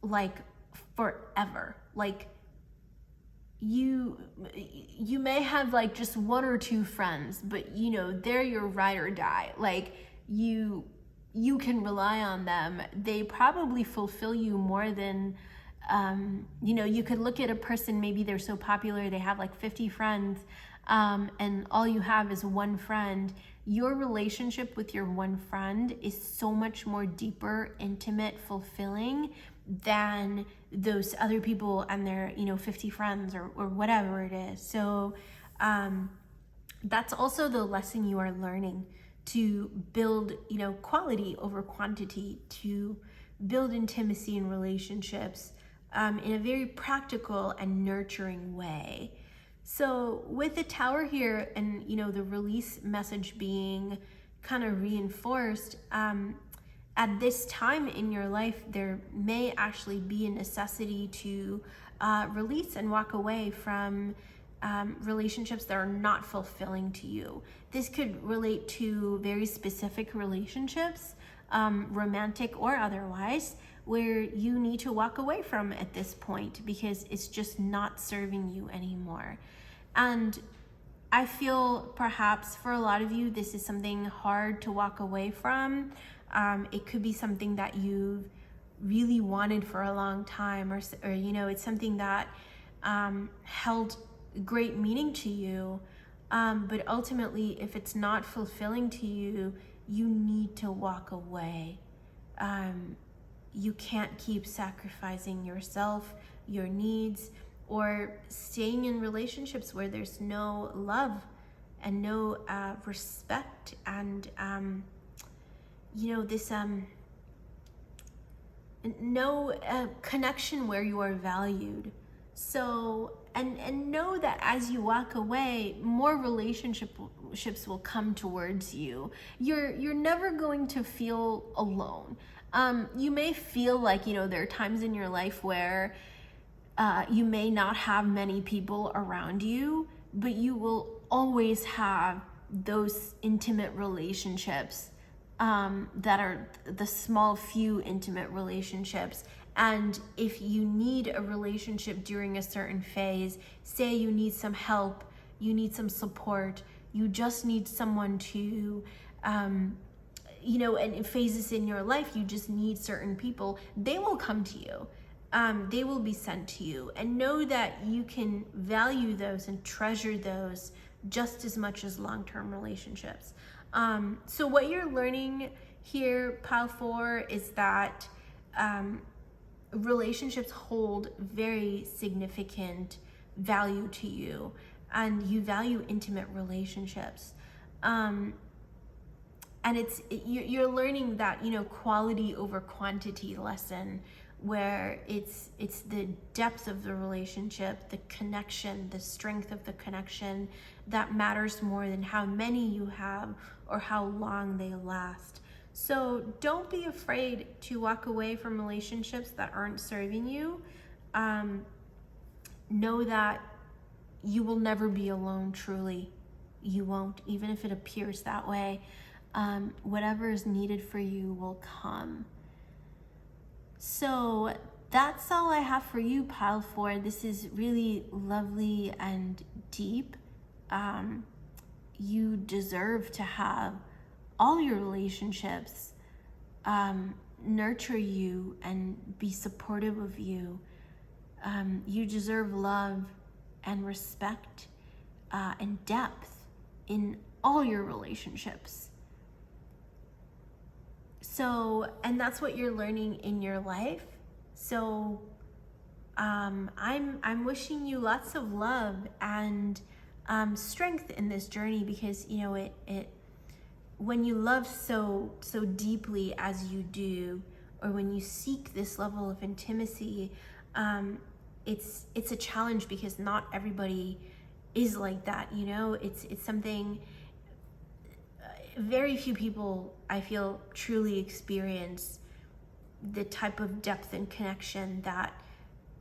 like forever. Like you may have like just one or two friends, but you know, they're your ride or die. Like you can rely on them. They probably fulfill you more than, you know, you could look at a person, maybe they're so popular, they have like 50 friends, and all you have is one friend. Your relationship with your one friend is so much more deeper, intimate, fulfilling than those other people and their, you know, 50 friends or whatever it is. So that's also the lesson you are learning, to build, you know, quality over quantity, to build intimacy in relationships in a very practical and nurturing way. So with the Tower here, and you know, the release message being kind of reinforced, at this time in your life, there may actually be a necessity to release and walk away from relationships that are not fulfilling to you. This could relate to very specific relationships, romantic or otherwise, where you need to walk away from at this point because it's just not serving you anymore. And I feel perhaps for a lot of you, this is something hard to walk away from. It could be something that you've really wanted for a long time, or you know, it's something that held great meaning to you. But ultimately, if it's not fulfilling to you, you need to walk away. You can't keep sacrificing yourself, your needs, or staying in relationships where there's no love and no respect and this no connection where you are valued. So, and know that as you walk away, more relationships will come towards you. You're never going to feel alone. You may feel like, there are times in your life where you may not have many people around you, but you will always have those intimate relationships that are the small few intimate relationships. And if you need a relationship during a certain phase, say you need some help, you need some support, you just need someone to, and in phases in your life, you just need certain people, they will come to you. They will be sent to you. And know that you can value those and treasure those just as much as long-term relationships. So what you're learning here, Pile 4, is that relationships hold very significant value to you, and you value intimate relationships. And you're learning that, quality over quantity lesson, where it's the depth of the relationship, the connection, the strength of the connection that matters more than how many you have or how long they last. So don't be afraid to walk away from relationships that aren't serving you. Know that you will never be alone, truly. You won't, even if it appears that way. Whatever is needed for you will come. So that's all I have for you, Pile 4. This is really lovely and deep. You deserve to have all your relationships nurture you and be supportive of you. You deserve love and respect and depth in all your relationships. So, and that's what you're learning in your life. So I'm wishing you lots of love and strength in this journey, because it when you love so deeply as you do, or when you seek this level of intimacy, it's a challenge, because not everybody is like that. It's something very few people, I feel, truly experience the type of depth and connection that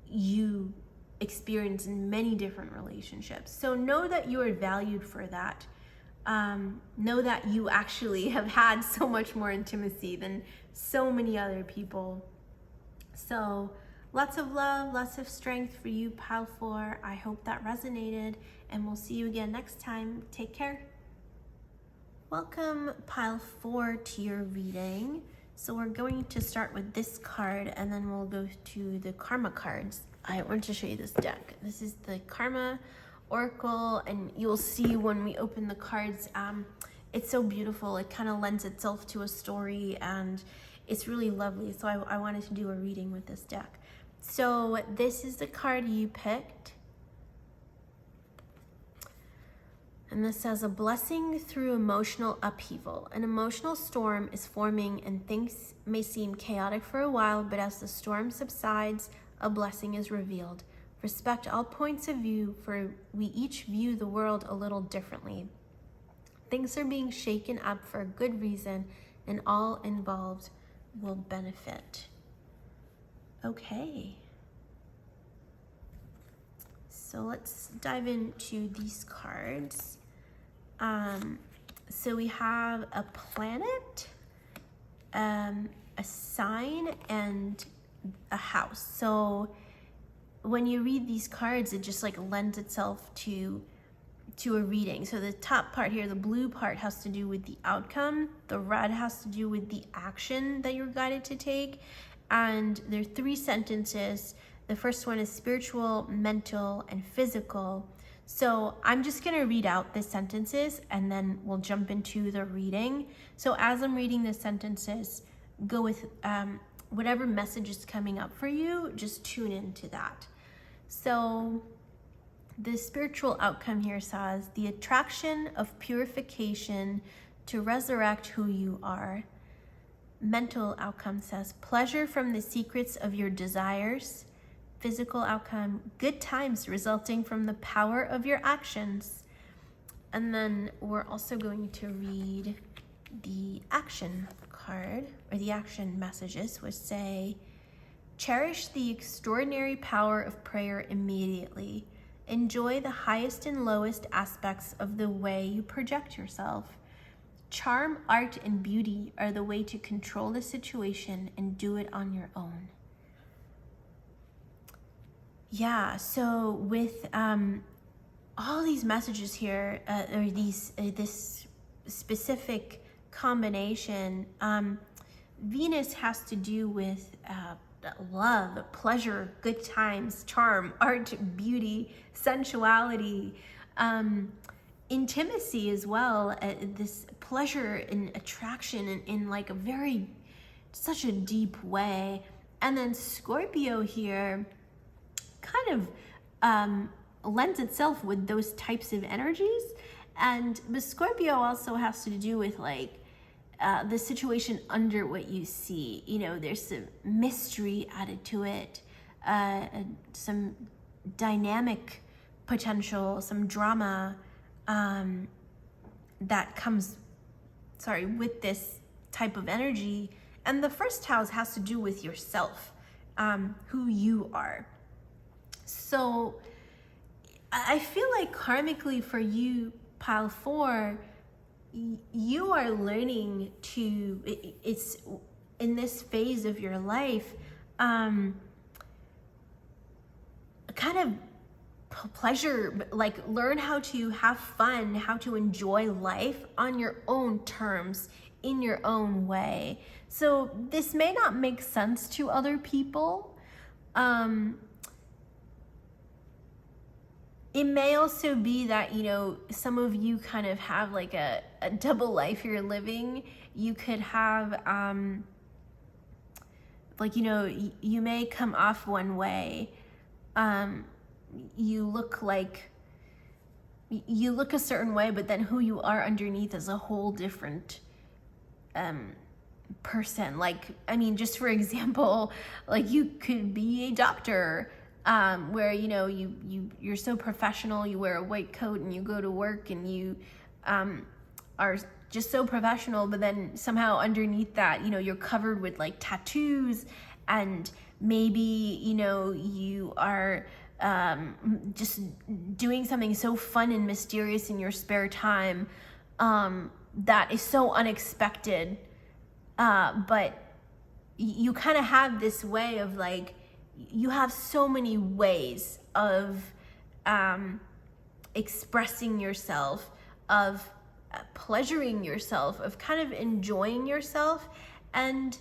you experience in many different relationships. So know that you are valued for that. Know that you actually have had so much more intimacy than so many other people. So lots of love, lots of strength for you, Pile 4. I hope that resonated, and we'll see you again next time. Take care. Welcome, Pile 4, to your reading. So we're going to start with this card, and then we'll go to the Karma cards. I want to show you this deck. This is the Karma Oracle, and you'll see when we open the cards, it's so beautiful. It kind of lends itself to a story, and it's really lovely. So I wanted to do a reading with this deck. So this is the card you picked. And this says, a blessing through emotional upheaval. An emotional storm is forming, and things may seem chaotic for a while, but as the storm subsides, a blessing is revealed. Respect all points of view, for we each view the world a little differently. Things are being shaken up for a good reason, and all involved will benefit. Okay. So let's dive into these cards. So we have a planet, a sign, and a house. So when you read these cards, it just like lends itself to a reading. So the top part here, the blue part, has to do with the outcome. The red has to do with the action that you're guided to take. And there are 3 sentences. The first one is spiritual, mental, and physical. So I'm just going to read out the sentences, and then we'll jump into the reading. So as I'm reading the sentences, go with whatever message is coming up for you, just tune into that. So the spiritual outcome here says, the attraction of purification to resurrect who you are. Mental outcome says pleasure from the secrets of your desires. Physical outcome, good times resulting from the power of your actions. And then we're also going to read the action card, or the action messages, which say, cherish the extraordinary power of prayer immediately. Enjoy the highest and lowest aspects of the way you project yourself. Charm, art, and beauty are the way to control the situation and do it on your own. Yeah, so with all these messages here, or this specific combination, Venus has to do with love, pleasure, good times, charm, art, beauty, sensuality, intimacy as well, this pleasure and attraction in like such a deep way. And then Scorpio here kind of lends itself with those types of energies. But Scorpio also has to do with like the situation under what you see. You know, there's some mystery added to it, some dynamic potential, some drama that comes, with this type of energy. And the first house has to do with yourself, who you are. So I feel like karmically for you, pile 4, you are learning to, it's in this phase of your life, kind of pleasure, like learn how to have fun, how to enjoy life on your own terms, in your own way. So this may not make sense to other people. It may also be that, you know, some of you kind of have like a double life you're living. You could have, like, you know, you may come off one way. You look a certain way, but then who you are underneath is a whole different person. Like, I mean, just for example, like you could be a doctor, where, you know, you're so professional, you wear a white coat and you go to work and you are just so professional, but then somehow underneath that, you know, you're covered with like tattoos, and maybe, you know, you are just doing something so fun and mysterious in your spare time that is so unexpected, but you kind of have this way of like, you have so many ways of expressing yourself, of pleasuring yourself, of kind of enjoying yourself. And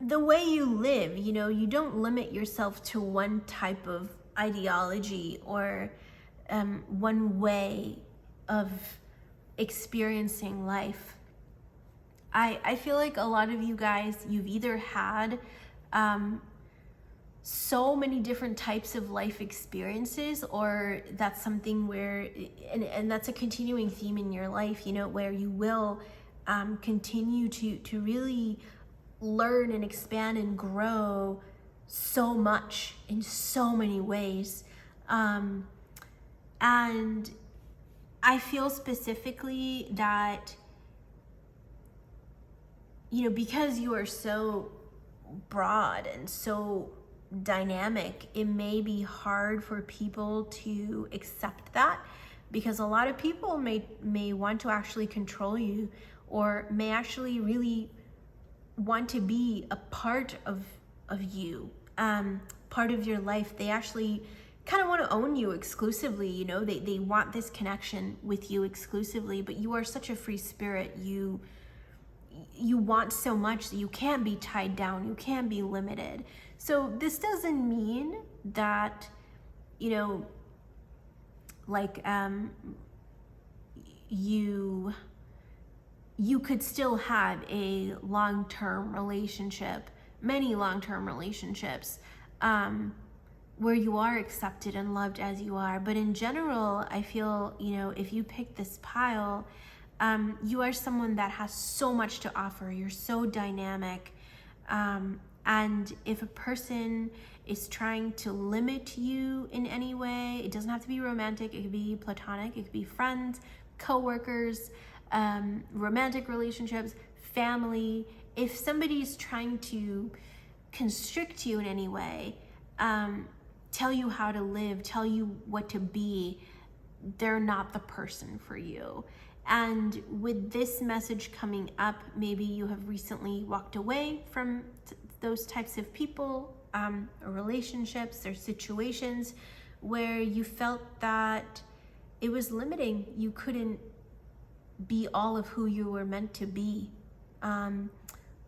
the way you live, you know, you don't limit yourself to one type of ideology or one way of experiencing life. I feel like a lot of you guys, you've either had so many different types of life experiences, or that's something where, and that's a continuing theme in your life, you know, where you will continue to really learn and expand and grow so much in so many ways. And I feel specifically that, you know, because you are so broad and so dynamic, it may be hard for people to accept that, because a lot of people may want to actually control you, or may actually really want to be a part of you, part of your life. They actually kind of want to own you exclusively, you know, they want this connection with you exclusively, but you are such a free spirit. You want so much that you can't be tied down, you can't be limited. So this doesn't mean that, you know, like you could still have a long-term relationship, many long-term relationships, where you are accepted and loved as you are. But in general, I feel, you know, if you pick this pile, You are someone that has so much to offer. You're so dynamic. And if a person is trying to limit you in any way, it doesn't have to be romantic, it could be platonic, it could be friends, co-workers, romantic relationships, family. If somebody's trying to constrict you in any way, tell you how to live, tell you what to be, they're not the person for you. And with this message coming up, maybe you have recently walked away from those types of people, or relationships or situations where you felt that it was limiting. You couldn't be all of who you were meant to be.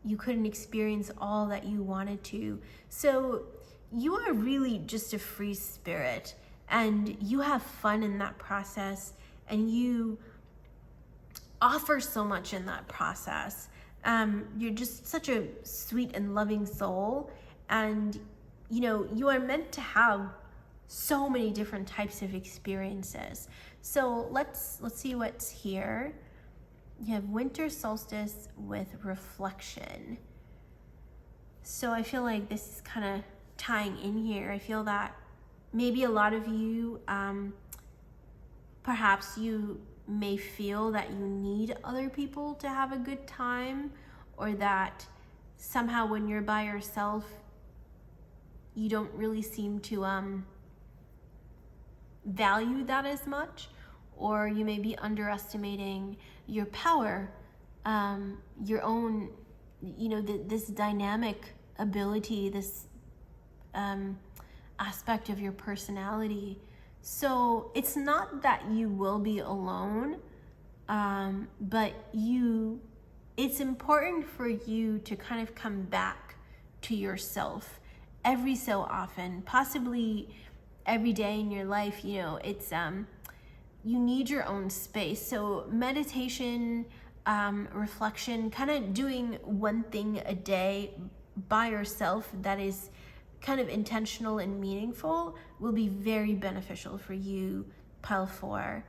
You couldn't experience all that you wanted to. So you are really just a free spirit, and you have fun in that process, and you offer so much in that process. You're just such a sweet and loving soul, and you are meant to have so many different types of experiences. So let's see what's here. You have winter solstice with reflection. So I feel like this is kind of tying in here. I feel that maybe a lot of you, perhaps you may feel that you need other people to have a good time, or that somehow when you're by yourself, you don't really seem to value that as much, or you may be underestimating your power, your own, this dynamic ability, this aspect of your personality. So it's not that you will be alone, but it's important for you to kind of come back to yourself every so often, possibly every day in your life. It's you need your own space. So meditation, reflection, kind of doing one thing a day by yourself that is kind of intentional and meaningful will be very beneficial for you, Pile 4.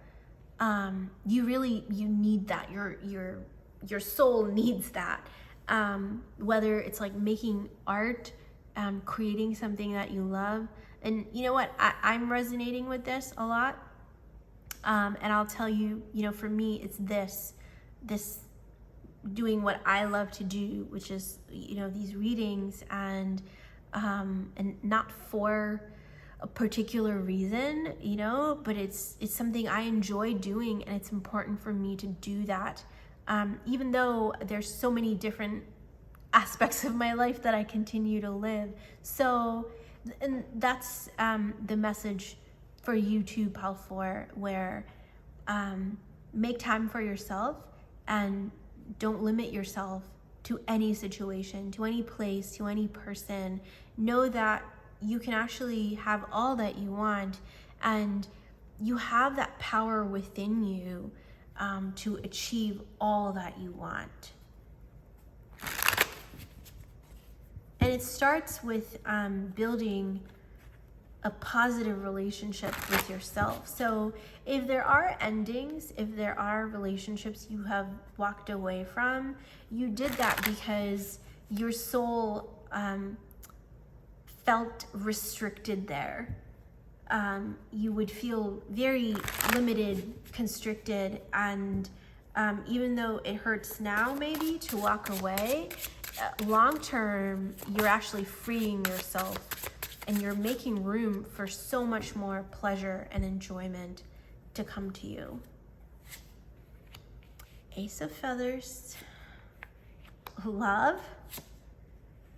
You need that. Your soul needs that. Whether it's like making art, creating something that you love. And you know what? I'm resonating with this a lot. And I'll tell you, for me, it's this doing what I love to do, which is, these readings, and not for a particular reason, but it's something I enjoy doing, and it's important for me to do that. Even though there's so many different aspects of my life that I continue to live. So, and that's the message for you too, Pal 4, where make time for yourself and don't limit yourself to any situation, to any place, to any person. Know that you can actually have all that you want, and you have that power within you to achieve all that you want. And it starts with building a positive relationship with yourself. So if there are endings, if there are relationships you have walked away from, you did that because your soul felt restricted there. You would feel very limited, constricted, and even though it hurts now maybe to walk away, long term, you're actually freeing yourself, and you're making room for so much more pleasure and enjoyment to come to you. Ace of Feathers, love,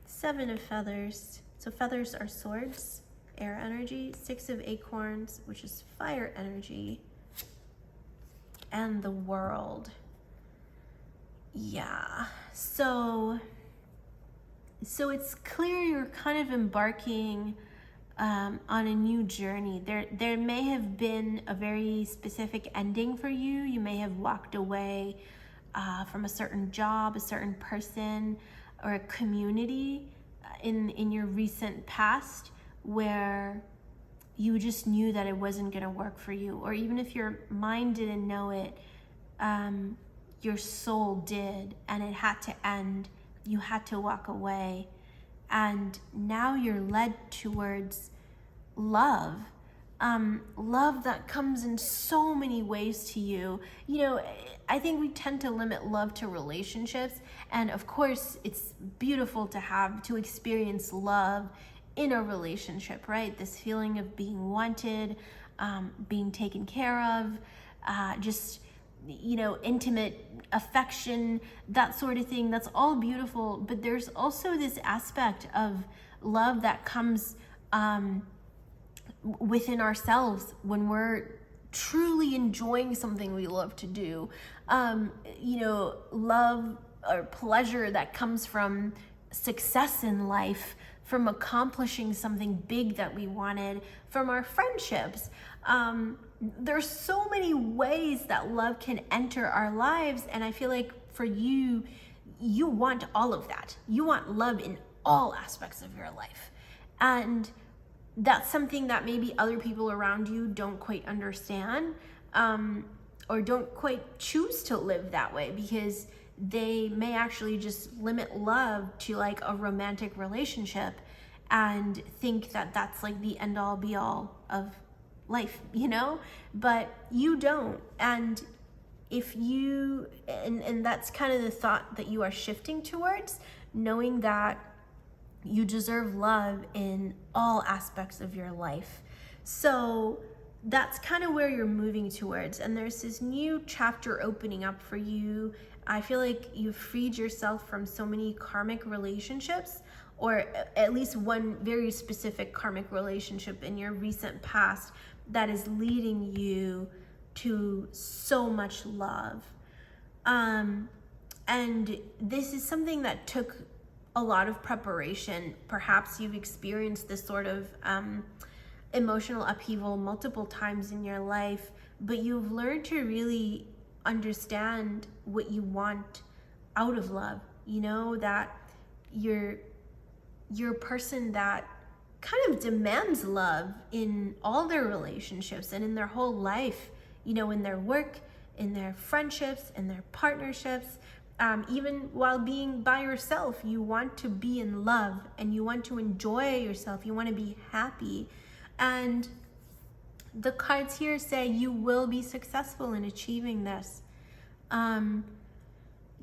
7 of Feathers. So feathers are swords, air energy, 6 of Acorns, which is fire energy, and the World. Yeah, so it's clear you're kind of embarking on a new journey. There may have been a very specific ending for you. You may have walked away from a certain job, a certain person, or a community in your recent past, where you just knew that it wasn't going to work for you. Or even if your mind didn't know it, your soul did, and it had to end. You had to walk away. And now you're led towards love. Love that comes in so many ways to you. You know, I think we tend to limit love to relationships. And of course, it's beautiful to experience love in a relationship, right? This feeling of being wanted, being taken care of, just, you know, intimate affection, that sort of thing. That's all beautiful. But there's also this aspect of love that comes within ourselves when we're truly enjoying something we love to do. You know, love or pleasure that comes from success in life, from accomplishing something big that we wanted, from our friendships. There's so many ways that love can enter our lives, and I feel like for you, you want all of that. You want love in all aspects of your life. And that's something that maybe other people around you don't quite understand, or don't quite choose to live that way, because they may actually just limit love to like a romantic relationship and think that that's like the end all be all of life, you know? But you don't. And if you, and that's kind of the thought that you are shifting towards, knowing that you deserve love in all aspects of your life. So that's kind of where you're moving towards. And there's this new chapter opening up for you. I feel like you've freed yourself from so many karmic relationships, or at least one very specific karmic relationship in your recent past that is leading you to so much love. And this is something that took a lot of preparation. Perhaps you've experienced this sort of emotional upheaval multiple times in your life, but you've learned to really understand what you want out of love. You know, that you're a person that kind of demands love in all their relationships and in their whole life, you know, in their work, in their friendships, in their partnerships. Even while being by yourself, you want to be in love and you want to enjoy yourself. You want to be happy. And the cards here say you will be successful in achieving this.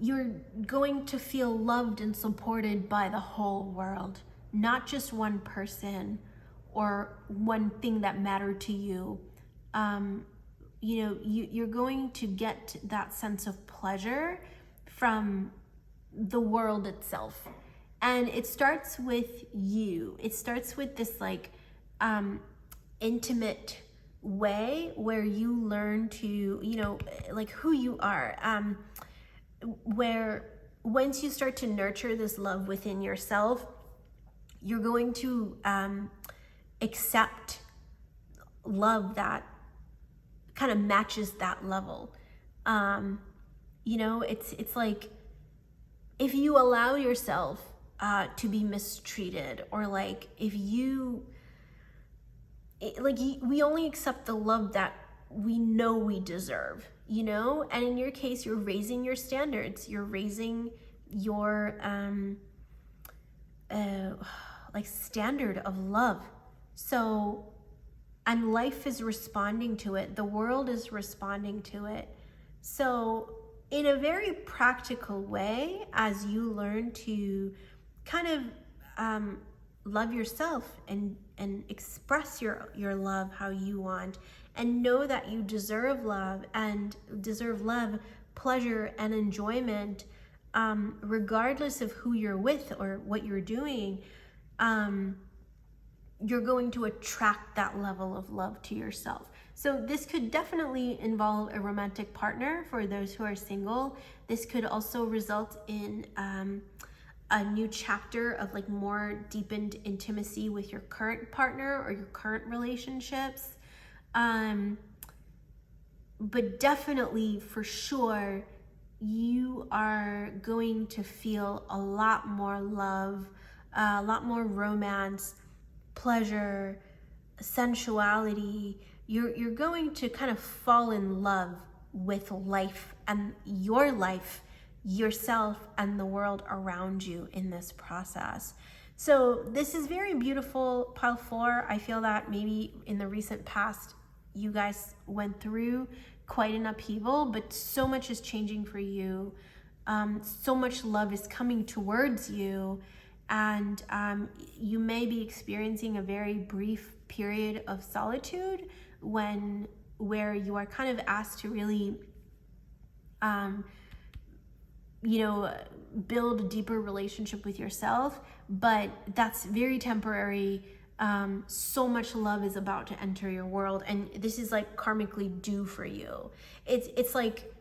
You're going to feel loved and supported by the whole world, not just one person or one thing that mattered to you. You know, you're going to get that sense of pleasure from the world itself. And it starts with you. It starts with this like intimate way where you learn to, you know, like who you are. Where once you start to nurture this love within yourself, you're going to accept love that kind of matches that level. You know, it's like if you allow yourself to be mistreated, or like if you, we only accept the love that we know we deserve, you know? And in your case, you're raising your standards. You're raising your like standard of love. So, and life is responding to it. The world is responding to it. So in a very practical way, as you learn to kind of love yourself and express your love how you want, and know that you deserve love and deserve love, pleasure, and enjoyment, regardless of who you're with or what you're doing, you're going to attract that level of love to yourself. So this could definitely involve a romantic partner for those who are single. This could also result in a new chapter of like more deepened intimacy with your current partner or your current relationships. But definitely, for sure, you are going to feel a lot more love, a lot more romance, pleasure, sensuality. You're going to kind of fall in love with life and yourself and the world around you in this process. So this is very beautiful, Pile 4. I feel that maybe in the recent past, you guys went through quite an upheaval, but so much is changing for you. So much love is coming towards you, and you may be experiencing a very brief period of solitude where you are kind of asked to really build a deeper relationship with yourself, but that's very temporary. So much love is about to enter your world, and this is like karmically due for you. It's like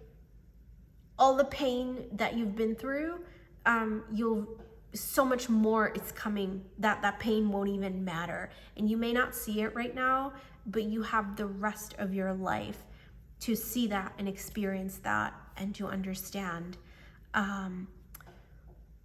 all the pain that you've been through, so much more is coming that pain won't even matter, and you may not see it right now, but you have the rest of your life to see that and experience that and to understand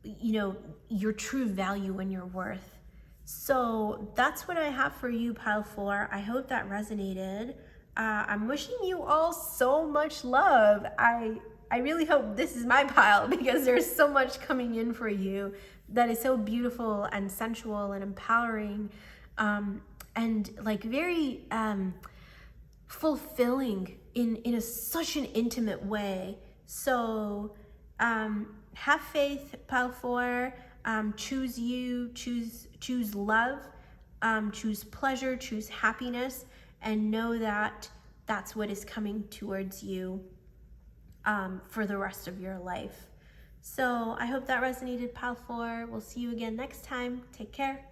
your true value and your worth. So that's what I have for you, Pile 4. I hope that resonated. I'm wishing you all so much love. I really hope this is my pile, because there's so much coming in for you that is so beautiful and sensual and empowering, and like very fulfilling in such an intimate way. So have faith, Pile 4. Choose you, choose love, choose pleasure, choose happiness, and know that that's what is coming towards you for the rest of your life. So I hope that resonated, Pile 4. We'll see you again next time. Take care.